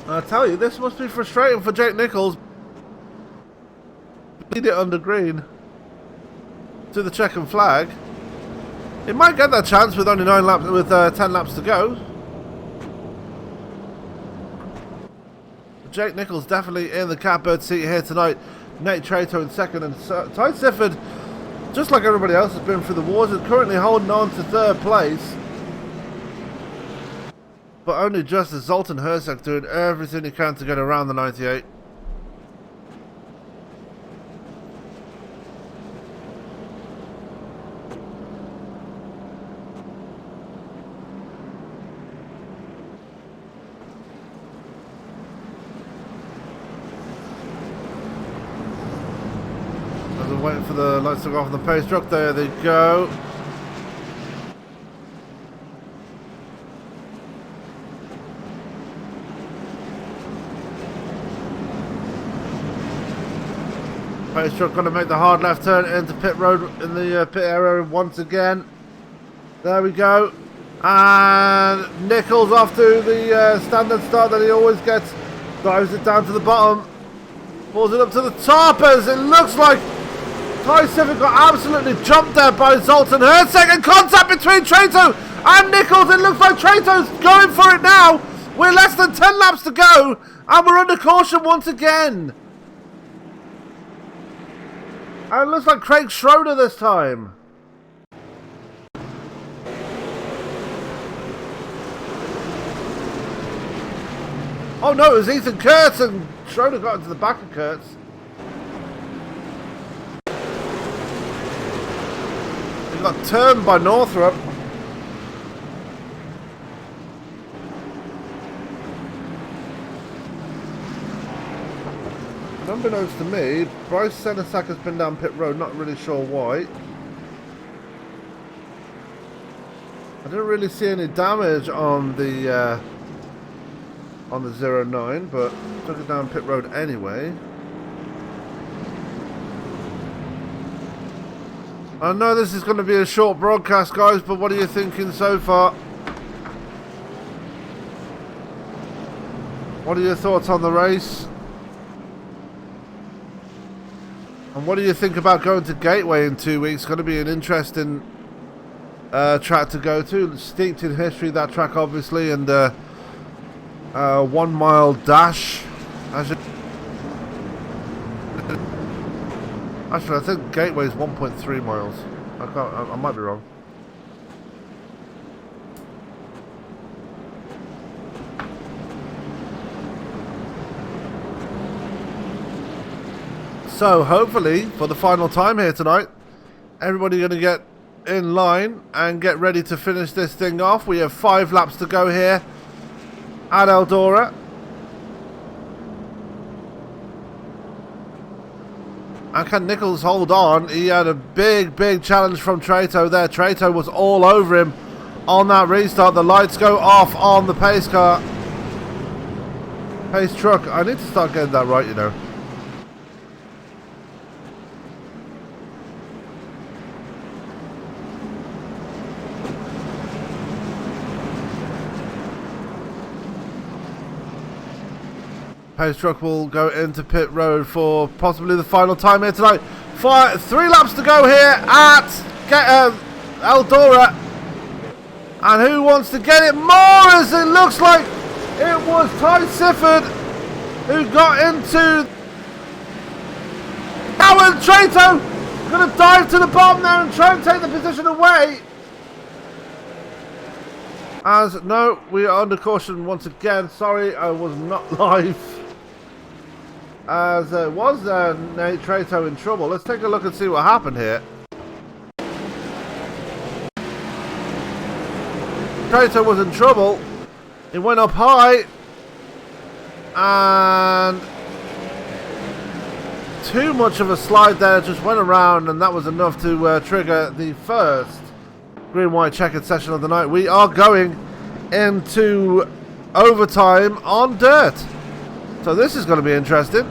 I tell you, this must be frustrating for Jake Nichols. Lead it under green to the checkered flag. He might get that chance with only 10 laps to go. Jake Nichols definitely in the catbird seat here tonight. Nate Trato in second, and Ty Sifford, just like everybody else, has been through the wars, is currently holding on to third place. But only just as Zoltan Herzeg doing everything he can to get around the 98. waiting for the lights to go off on the pace truck. There they go. Pace truck going to make the hard left turn into pit road in the pit area once again. There we go. And Nichols off to the standard start that he always gets. Drives it down to the bottom. Pulls it up to the top as it looks like Ty Civic got absolutely jumped there by Zoltan Hurt. Second contact between Trato and Nichols. It looks like Trato's going for it now. We're less than 10 laps to go and we're under caution once again. And it looks like Craig Schroeder this time. Oh no, it was Ethan Kurtz and Schroeder got into the back of Kurtz. He got turned by Northrop. Unbeknownst to me, Bryce Senesac has been down pit road, not really sure why. I didn't really see any damage on the 09, but took it down pit road anyway. I know this is going to be a short broadcast, guys, but what are you thinking so far? What are your thoughts on the race? And what do you think about going to Gateway in 2 weeks? It's going to be an interesting track to go to. Steeped in history, that track, obviously, and 1 mile dash. Actually, I think Gateway is 1.3 miles. I might be wrong. So hopefully for the final time here tonight, everybody going to get in line and get ready to finish this thing off. We have 5 laps to go here at Eldora. And can Nichols hold on? He had a big challenge from Trato there. Trato was all over him on that restart. The lights go off on the pace car. Pace truck. I need to start getting that right, you know. Pace truck will go into pit road for possibly the final time here tonight. 3 laps to go here at Eldora. And who wants to get it more, as it looks like it was Ty Sifford who got into... Now and Trato going to dive to the bottom there and try and take the position away. As, no, we are under caution once again. Sorry, I was not live. As was Nate Trato in trouble. Let's take a look and see what happened here. Trato was in trouble. He went up high and too much of a slide there, just went around, and that was enough to trigger the first green-white checkered session of the night. We are going into overtime on dirt. So this is going to be interesting.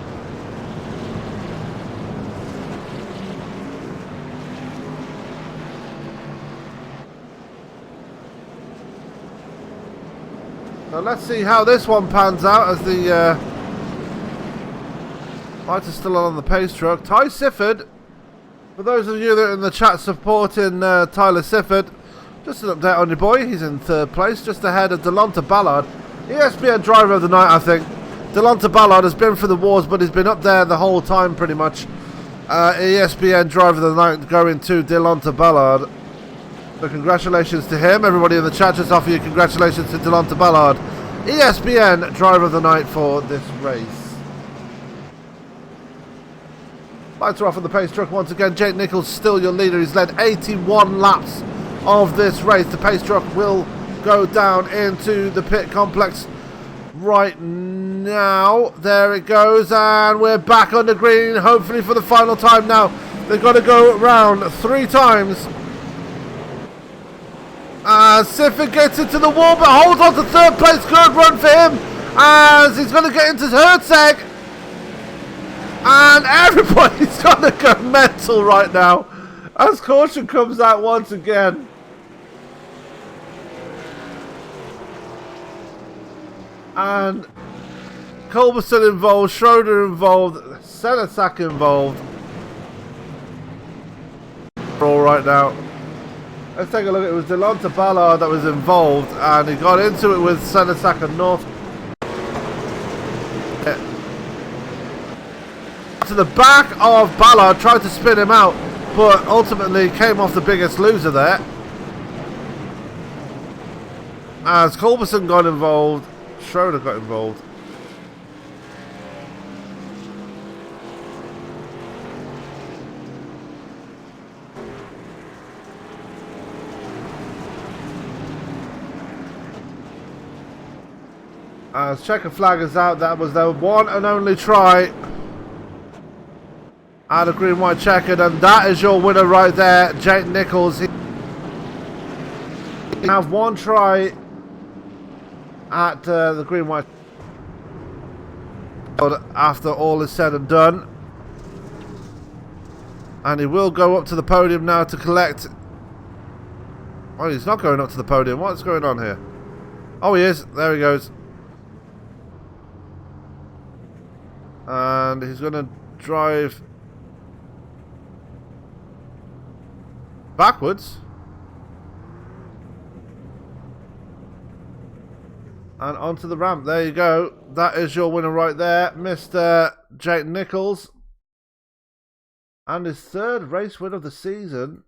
So let's see how this one pans out as the lights are still on the pace truck. Ty Sifford, for those of you that are in the chat supporting Tyler Sifford, just an update on your boy. He's in 3rd place, just ahead of Delonta Ballard. ESPN driver of the night, I think. Delonta Ballard has been through the wars, but he's been up there the whole time pretty much. ESPN driver of the night going to Delonta Ballard. So congratulations to him. Everybody in the chat, just offer you congratulations to Delonta Ballard. ESPN driver of the night for this race. Lights are off on the pace truck once again. Jake Nichols still your leader. He's led 81 laps of this race. The pace truck will go down into the pit complex right now. There it goes, and we're back on the green, hopefully for the final time now. They've got to go around 3 times. Siffin gets into the wall, but holds on to 3rd place. Good run for him, as he's going to get into Herzeg. And everybody's going to go mental right now, as caution comes out once again. And Culberson involved, Schroeder involved, Senasak involved. All right now. Let's take a look. It was Delonta Ballard that was involved, and he got into it with Senasak and North. To the back of Ballard, tried to spin him out, but ultimately came off the biggest loser there. As Culberson got involved, Schroeder got involved. As checker flag is out, that was their one and only try at a green-white checkered, and that is your winner right there, Jake Nichols. He have one try at the green-white after all is said and done, and he will go up to the podium now to collect. Oh, he's not going up to the podium. What's going on here? Oh, he is. There he goes. And he's going to drive backwards. And onto the ramp. There you go. That is your winner right there, Mr. Jake Nichols. And his 3rd race win of the season.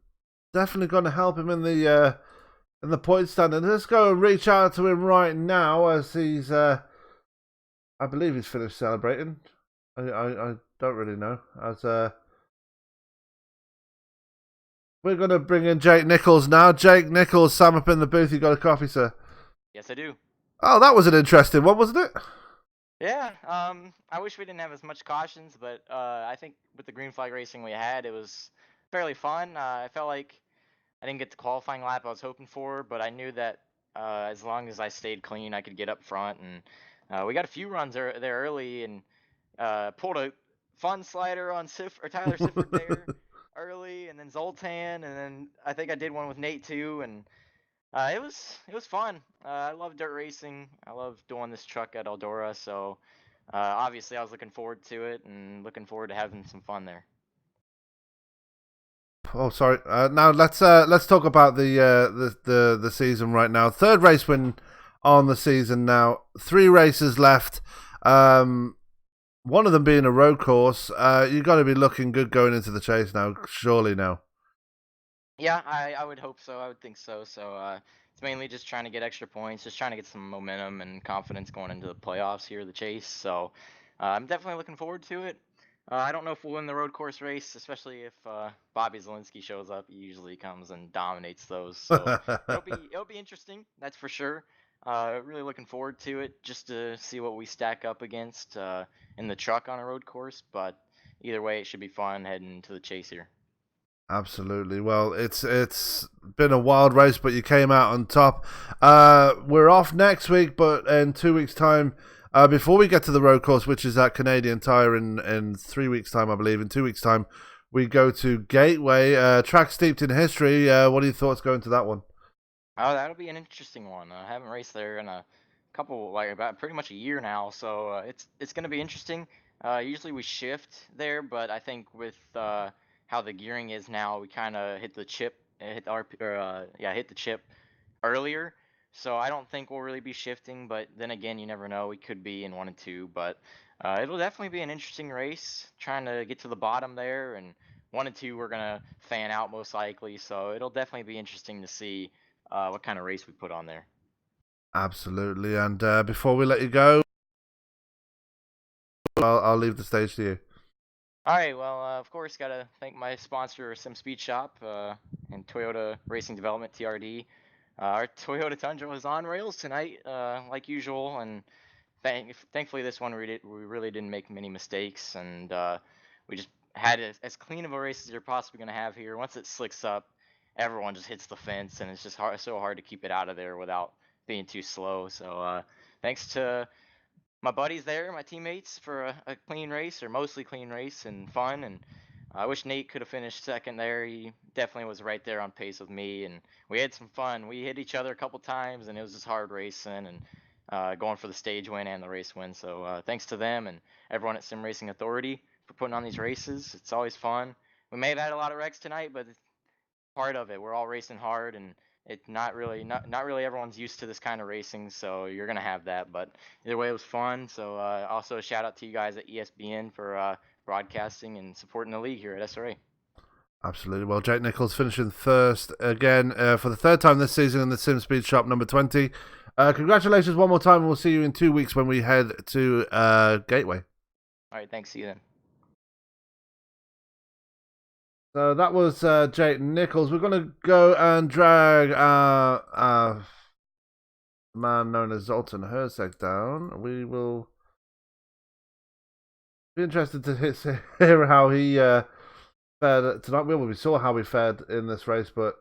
Definitely going to help him in the point standing. Let's go and reach out to him right now, as he's I believe he's finished celebrating. I don't really know. As we're going to bring in Jake Nichols now. Jake Nichols, Sam up in the booth. You got a coffee, sir? Yes, I do. Oh, that was an interesting one, wasn't it? Yeah. I wish we didn't have as much cautions, but I think with the green flag racing we had, it was fairly fun. I felt like I didn't get the qualifying lap I was hoping for, but I knew that as long as I stayed clean, I could get up front. And we got a few runs there early, and pulled a fun slider on Tyler Sifford there early, and then Zoltan, and then I think I did one with Nate too, and it was fun. I love dirt racing. I love doing this truck at Eldora, so obviously I was looking forward to it and looking forward to having some fun there. Oh, sorry. Now let's talk about the season right now. 3rd race win on the season now. 3 races left. One of them being a road course. You've got to be looking good going into the chase now, surely now. Yeah, I would hope so. I would think so. So it's mainly just trying to get extra points, just trying to get some momentum and confidence going into the playoffs here, the chase. So I'm definitely looking forward to it. I don't know if we'll win the road course race, especially if Bobby Zielinski shows up. He usually comes and dominates those. So it'll be interesting, that's for sure. Really looking forward to it, just to see what we stack up against in the truck on a road course. But either way, it should be fun heading to the chase here. Absolutely. Well, it's been a wild race, but you came out on top. We're off next week, but in 2 weeks' time, before we get to the road course, which is at Canadian Tire in 3 weeks' time, I believe. In 2 weeks' time, we go to Gateway, track steeped in history. What are your thoughts going to that one? Oh, that'll be an interesting one. I haven't raced there in a couple, like about pretty much a year now, so it's going to be interesting. Usually we shift there, but I think with how the gearing is now, we kind of hit the chip, hit the chip earlier. So I don't think we'll really be shifting, but then again, you never know. We could be in 1 and 2, but it'll definitely be an interesting race, trying to get to the bottom there. And 1 and 2, we're gonna fan out most likely, so it'll definitely be interesting to see what kind of race we put on there. Absolutely. And before we let you go, I'll leave the stage to you. All right, well, of course, got to thank my sponsor, Sim Speed Shop, and Toyota Racing Development, TRD. Our Toyota Tundra was on rails tonight, like usual, and thankfully this one we really didn't make many mistakes, and we just had as clean of a race as you're possibly gonna have here. Once it slicks up, everyone just hits the fence, and it's just so hard to keep it out of there without being too slow. So thanks to my buddies there, my teammates, for a clean race, or mostly clean race and fun. And I wish Nate could have finished second there. He definitely was right there on pace with me, and we had some fun. We hit each other a couple times, and it was just hard racing and going for the stage win and the race win. So thanks to them and everyone at Sim Racing Authority for putting on these races. It's always fun. We may have had a lot of wrecks tonight, but it's part of it. We're all racing hard, and it's not really everyone's used to this kind of racing, so you're gonna have that. But either way, it was fun. So also a shout out to you guys at ESPN for broadcasting and supporting the league here at SRA. Absolutely. Well, Jake Nichols finishing first again for the third time this season in the Sim Speed Shop number 20. Congratulations one more time, and we'll see you in 2 weeks when we head to Gateway. All right, thanks. See you then. So that was Jake Nichols. We're going to go and drag a man known as Zoltan Herzeg down. We will be interested to hear how he fared tonight. We saw how he fared in this race, but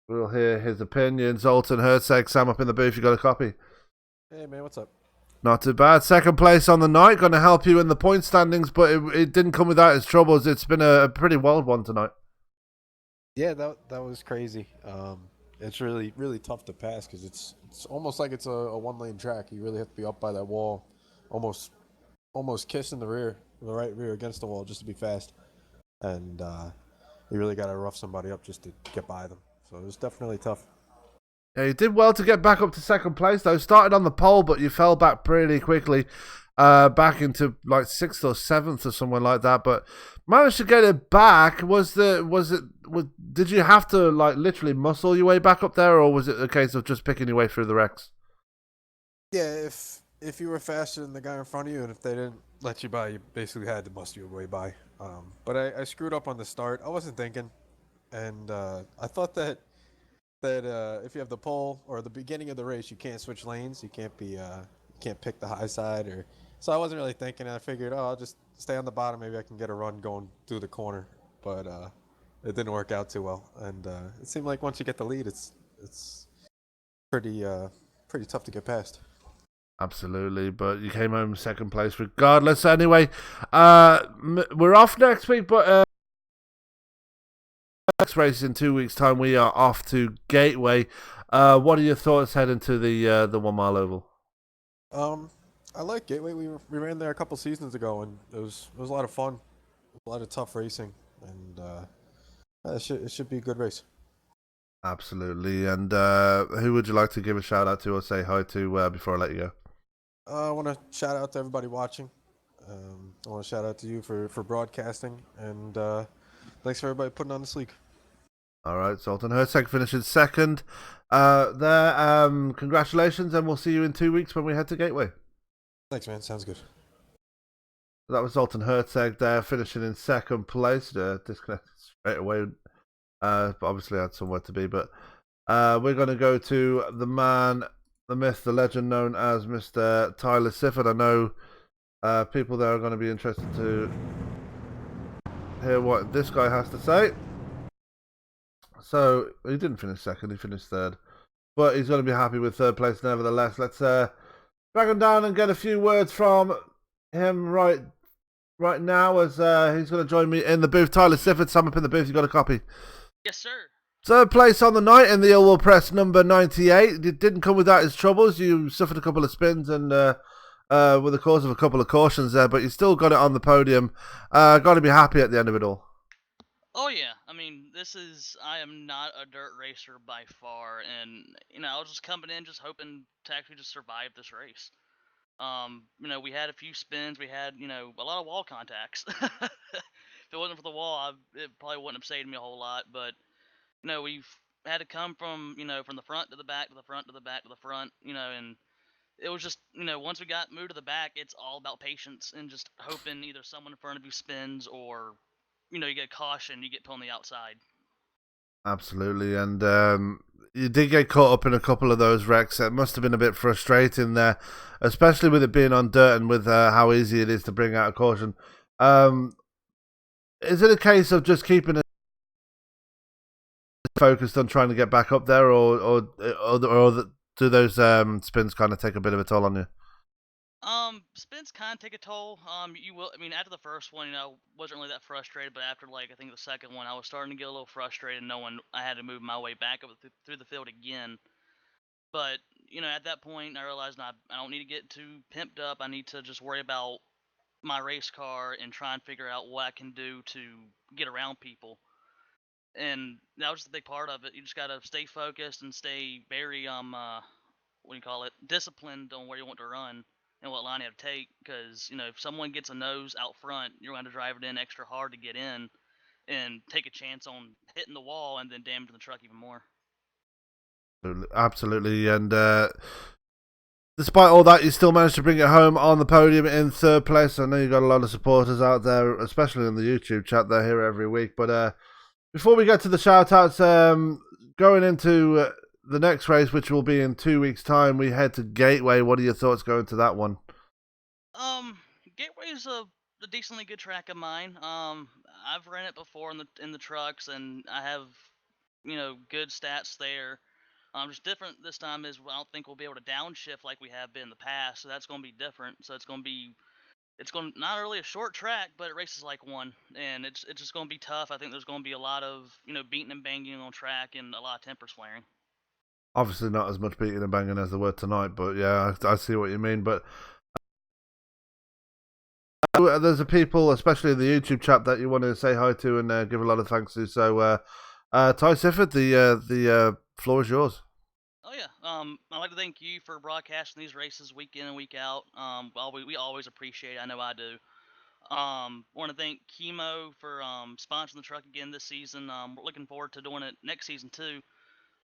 we'll hear his opinion. Zoltan Herzeg, Sam up in the booth. You got a copy? Hey man, what's up? Not too bad. Second place on the night. Going to help you in the point standings, but it didn't come without its troubles. It's been a pretty wild one tonight. Yeah, that was crazy. It's really tough to pass because it's almost like it's a one-lane track. You really have to be up by that wall, almost kissing the right rear against the wall just to be fast. And you really got to rough somebody up just to get by them. So it was definitely tough. Yeah, you did well to get back up to second place, though. Started on the pole, but you fell back pretty quickly, back into like 6th or 7th or somewhere like that. But managed to get it back. Did you have to like literally muscle your way back up there, or was it a case of just picking your way through the wrecks? Yeah, if you were faster than the guy in front of you, and if they didn't let you by, you basically had to muscle your way by. But I screwed up on the start. I wasn't thinking, and I thought that if you have the pole or the beginning of the race, you can't switch lanes. You can't pick the high side, or so I wasn't really thinking. I figured, I'll just stay on the bottom. Maybe I can get a run going through the corner, but it didn't work out too well. And it seemed like once you get the lead, it's pretty tough to get past. Absolutely, but you came home second place regardless. Anyway, we're off next week, but next race in 2 weeks' time, we are off to Gateway. What are your thoughts heading to the 1 mile oval? I like Gateway. We ran there a couple seasons ago, and it was a lot of fun, a lot of tough racing, and it should be a good race. Absolutely. And who would you like to give a shout out to or say hi to before I let you go? I want to shout out to everybody watching. I want to shout out to you for broadcasting, and thanks for everybody putting on this league. All right, Zoltan Herzeg finishing second. Congratulations, and we'll see you in 2 weeks when we head to Gateway. Thanks, man. Sounds good. That was Zoltan Herzeg there, finishing in second place. Disconnected straight away. But obviously had somewhere to be. But we're going to go to the man, the myth, the legend known as Mr. Tyler Sifford. I know people there are going to be interested to hear what this guy has to say. So he didn't finish second, he finished third. But he's going to be happy with third place nevertheless. Let's drag him down and get a few words from him right now as he's going to join me in the booth. Tyler Sifford, Sam up in the booth, you got a copy? Yes, sir. Third place on the night in the Illwall Press number 98. It didn't come without its troubles. You suffered a couple of spins and with the cause of a couple of cautions there, but you still got it on the podium. Got to be happy at the end of it all. Oh yeah, I mean, I am not a dirt racer by far, and I was just coming in just hoping to actually just survive this race. We had a few spins, we had, a lot of wall contacts. If it wasn't for the wall, it probably wouldn't have saved me a whole lot, but, we've had to come from, from the front to the back to the front to the back to the front, and it was just, once we got moved to the back, it's all about patience and just hoping either someone in front of you spins or, you get caution, you get put on the outside. Absolutely, and you did get caught up in a couple of those wrecks. It must have been a bit frustrating there, especially with it being on dirt and with how easy it is to bring out a caution. is it a case of just keeping it focused on trying to get back up there, or do those spins kind of take a bit of a toll on you? Spins kind of take a toll. You will. I mean, after the first one, wasn't really that frustrated, but after like I think the second one, I was starting to get a little frustrated, knowing I had to move my way back up through the field again. But at that point, I realized I don't need to get too pimped up. I need to just worry about my race car and try and figure out what I can do to get around people. And that was the big part of it. You just gotta stay focused and stay very disciplined on where you want to run and what line you have to take. Because if someone gets a nose out front, you're going to drive it in extra hard to get in and take a chance on hitting the wall and then damaging the truck even more. Absolutely, and despite all that, you still managed to bring it home on the podium in third place. I know you got a lot of supporters out there, especially in the YouTube chat. They're here every week. But before we get to the shout-outs, going into the next race, which will be in 2 weeks' time, we head to Gateway. What are your thoughts going to that one? Gateway is a decently good track of mine. I've ran it before in the trucks, and I have good stats there. Just different this time is I don't think we'll be able to downshift like we have been in the past, so that's going to be different. So it's going to not really a short track, but it races like one, and it's just going to be tough. I think there's going to be a lot of beating and banging on track and a lot of temper swearing. Obviously not as much beating and banging as there were tonight, but yeah, I see what you mean. But there's a people, especially in the YouTube chat, that you want to say hi to and give a lot of thanks to. So Ty Sifford, the floor is yours. Oh yeah, I'd like to thank you for broadcasting these races week in and week out. We always appreciate it. I know I do. Want to thank Chemo for sponsoring the truck again this season. We're looking forward to doing it next season too.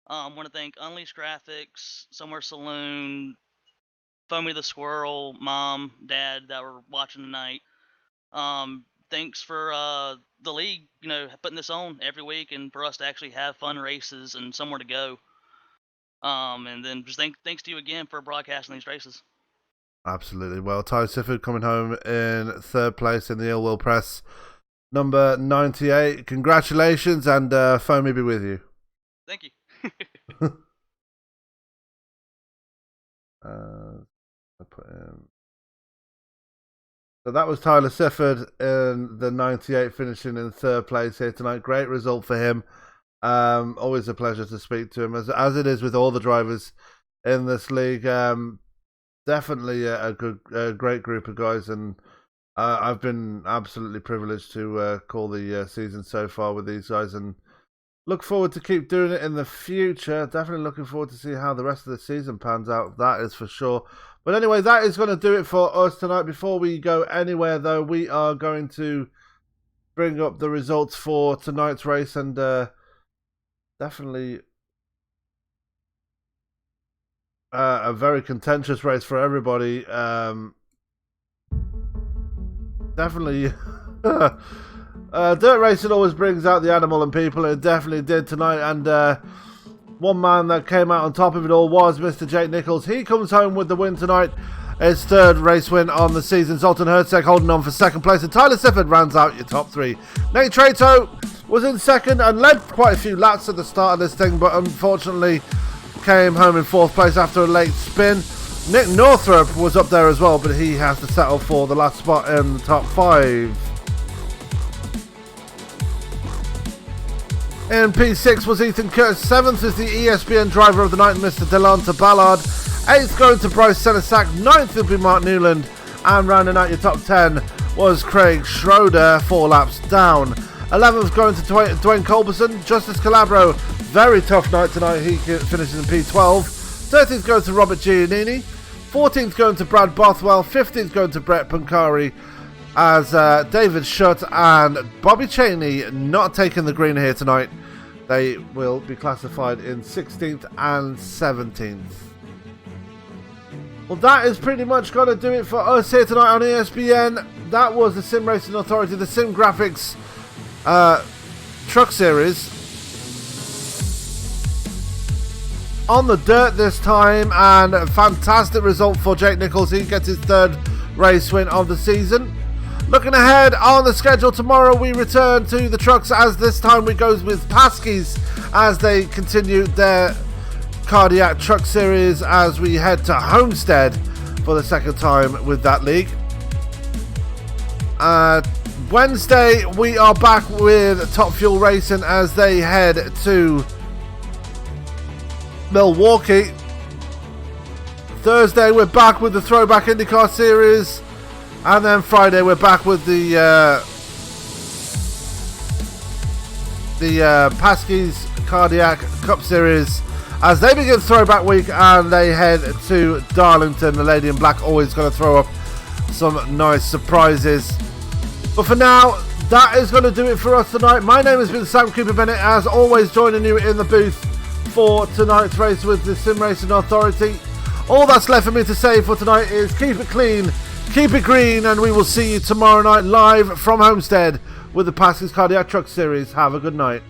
Want to thank Unleashed Graphix, Somewhere Saloon, Foamy the Squirrel, Mom, Dad that were watching tonight. Thanks for the league, putting this on every week and for us to actually have fun races and somewhere to go. And then just thanks to you again for broadcasting these races. Absolutely. Well, Ty Sifford coming home in third place in the Ill Will Press, number 98. Congratulations, and Foamy be with you. Thank you. I put in. So that was Tyler Sifford in the 98, finishing in third place here tonight. Great result for him. Always a pleasure to speak to him, as it is with all the drivers in this league. Definitely a great group of guys, and I've been absolutely privileged to call the season so far with these guys, and look forward to keep doing it in the future. Definitely looking forward to see how the rest of the season pans out. That is for sure. But anyway, that is going to do it for us tonight. Before we go anywhere, though, we are going to bring up the results for tonight's race, and definitely a very contentious race for everybody. Definitely. Dirt racing always brings out the animal in people, and it definitely did tonight. And one man that came out on top of it all was Mr. Jake Nichols. He comes home with the win tonight. His third race win on the season. Zoltan Herzeg holding on for second place, and Tyler Sifford rounds out your top three. Nate Trato was in second and led quite a few laps at the start of this thing, but unfortunately came home in fourth place after a late spin. Nick Northrup was up there as well, but he has to settle for the last spot in the top five. In P6 was Ethan Curtis. 7th is the ESPN driver of the night, Mr. Delonta Ballard. 8th going to Bryce Senesac. 9th will be Mark Newland. And rounding out your top 10 was Craig Schroeder, 4 laps down. 11th going to Dwayne Culberson. Justice Calabro, very tough night tonight. He finishes in P12. 13th going to Robert Giannini. 14th going to Brad Bothwell. 15th going to Brett Pancari, as David Shutt and Bobby Cheney not taking the green here tonight. They will be classified in 16th and 17th. Well, that is pretty much going to do it for us here tonight on ESPN. That was the Sim Racing Authority, the Sim Graphix Truck Series. On the dirt this time, and a fantastic result for Jake Nichols. He gets his third race win of the season. Looking ahead on the schedule, tomorrow we return to the trucks, as this time we go with Paskies as they continue their Cardiac Truck Series as we head to Homestead for the second time with that league. Wednesday we are back with Top Fuel Racing as they head to Milwaukee. Thursday we're back with the Throwback IndyCar Series, and then Friday we're back with the Paskies Cardiac Cup Series as they begin Throwback Week and they head to Darlington. The Lady in Black always going to throw up some nice surprises. But for now, that is going to do it for us tonight. My name has been Sam Cooper Bennett, as always, joining you in the booth for tonight's race with the Sim Racing Authority. All that's left for me to say for tonight is keep it clean, keep it green, and we will see you tomorrow night live from Homestead with the Paskies Cardiac Truck Series. Have a good night.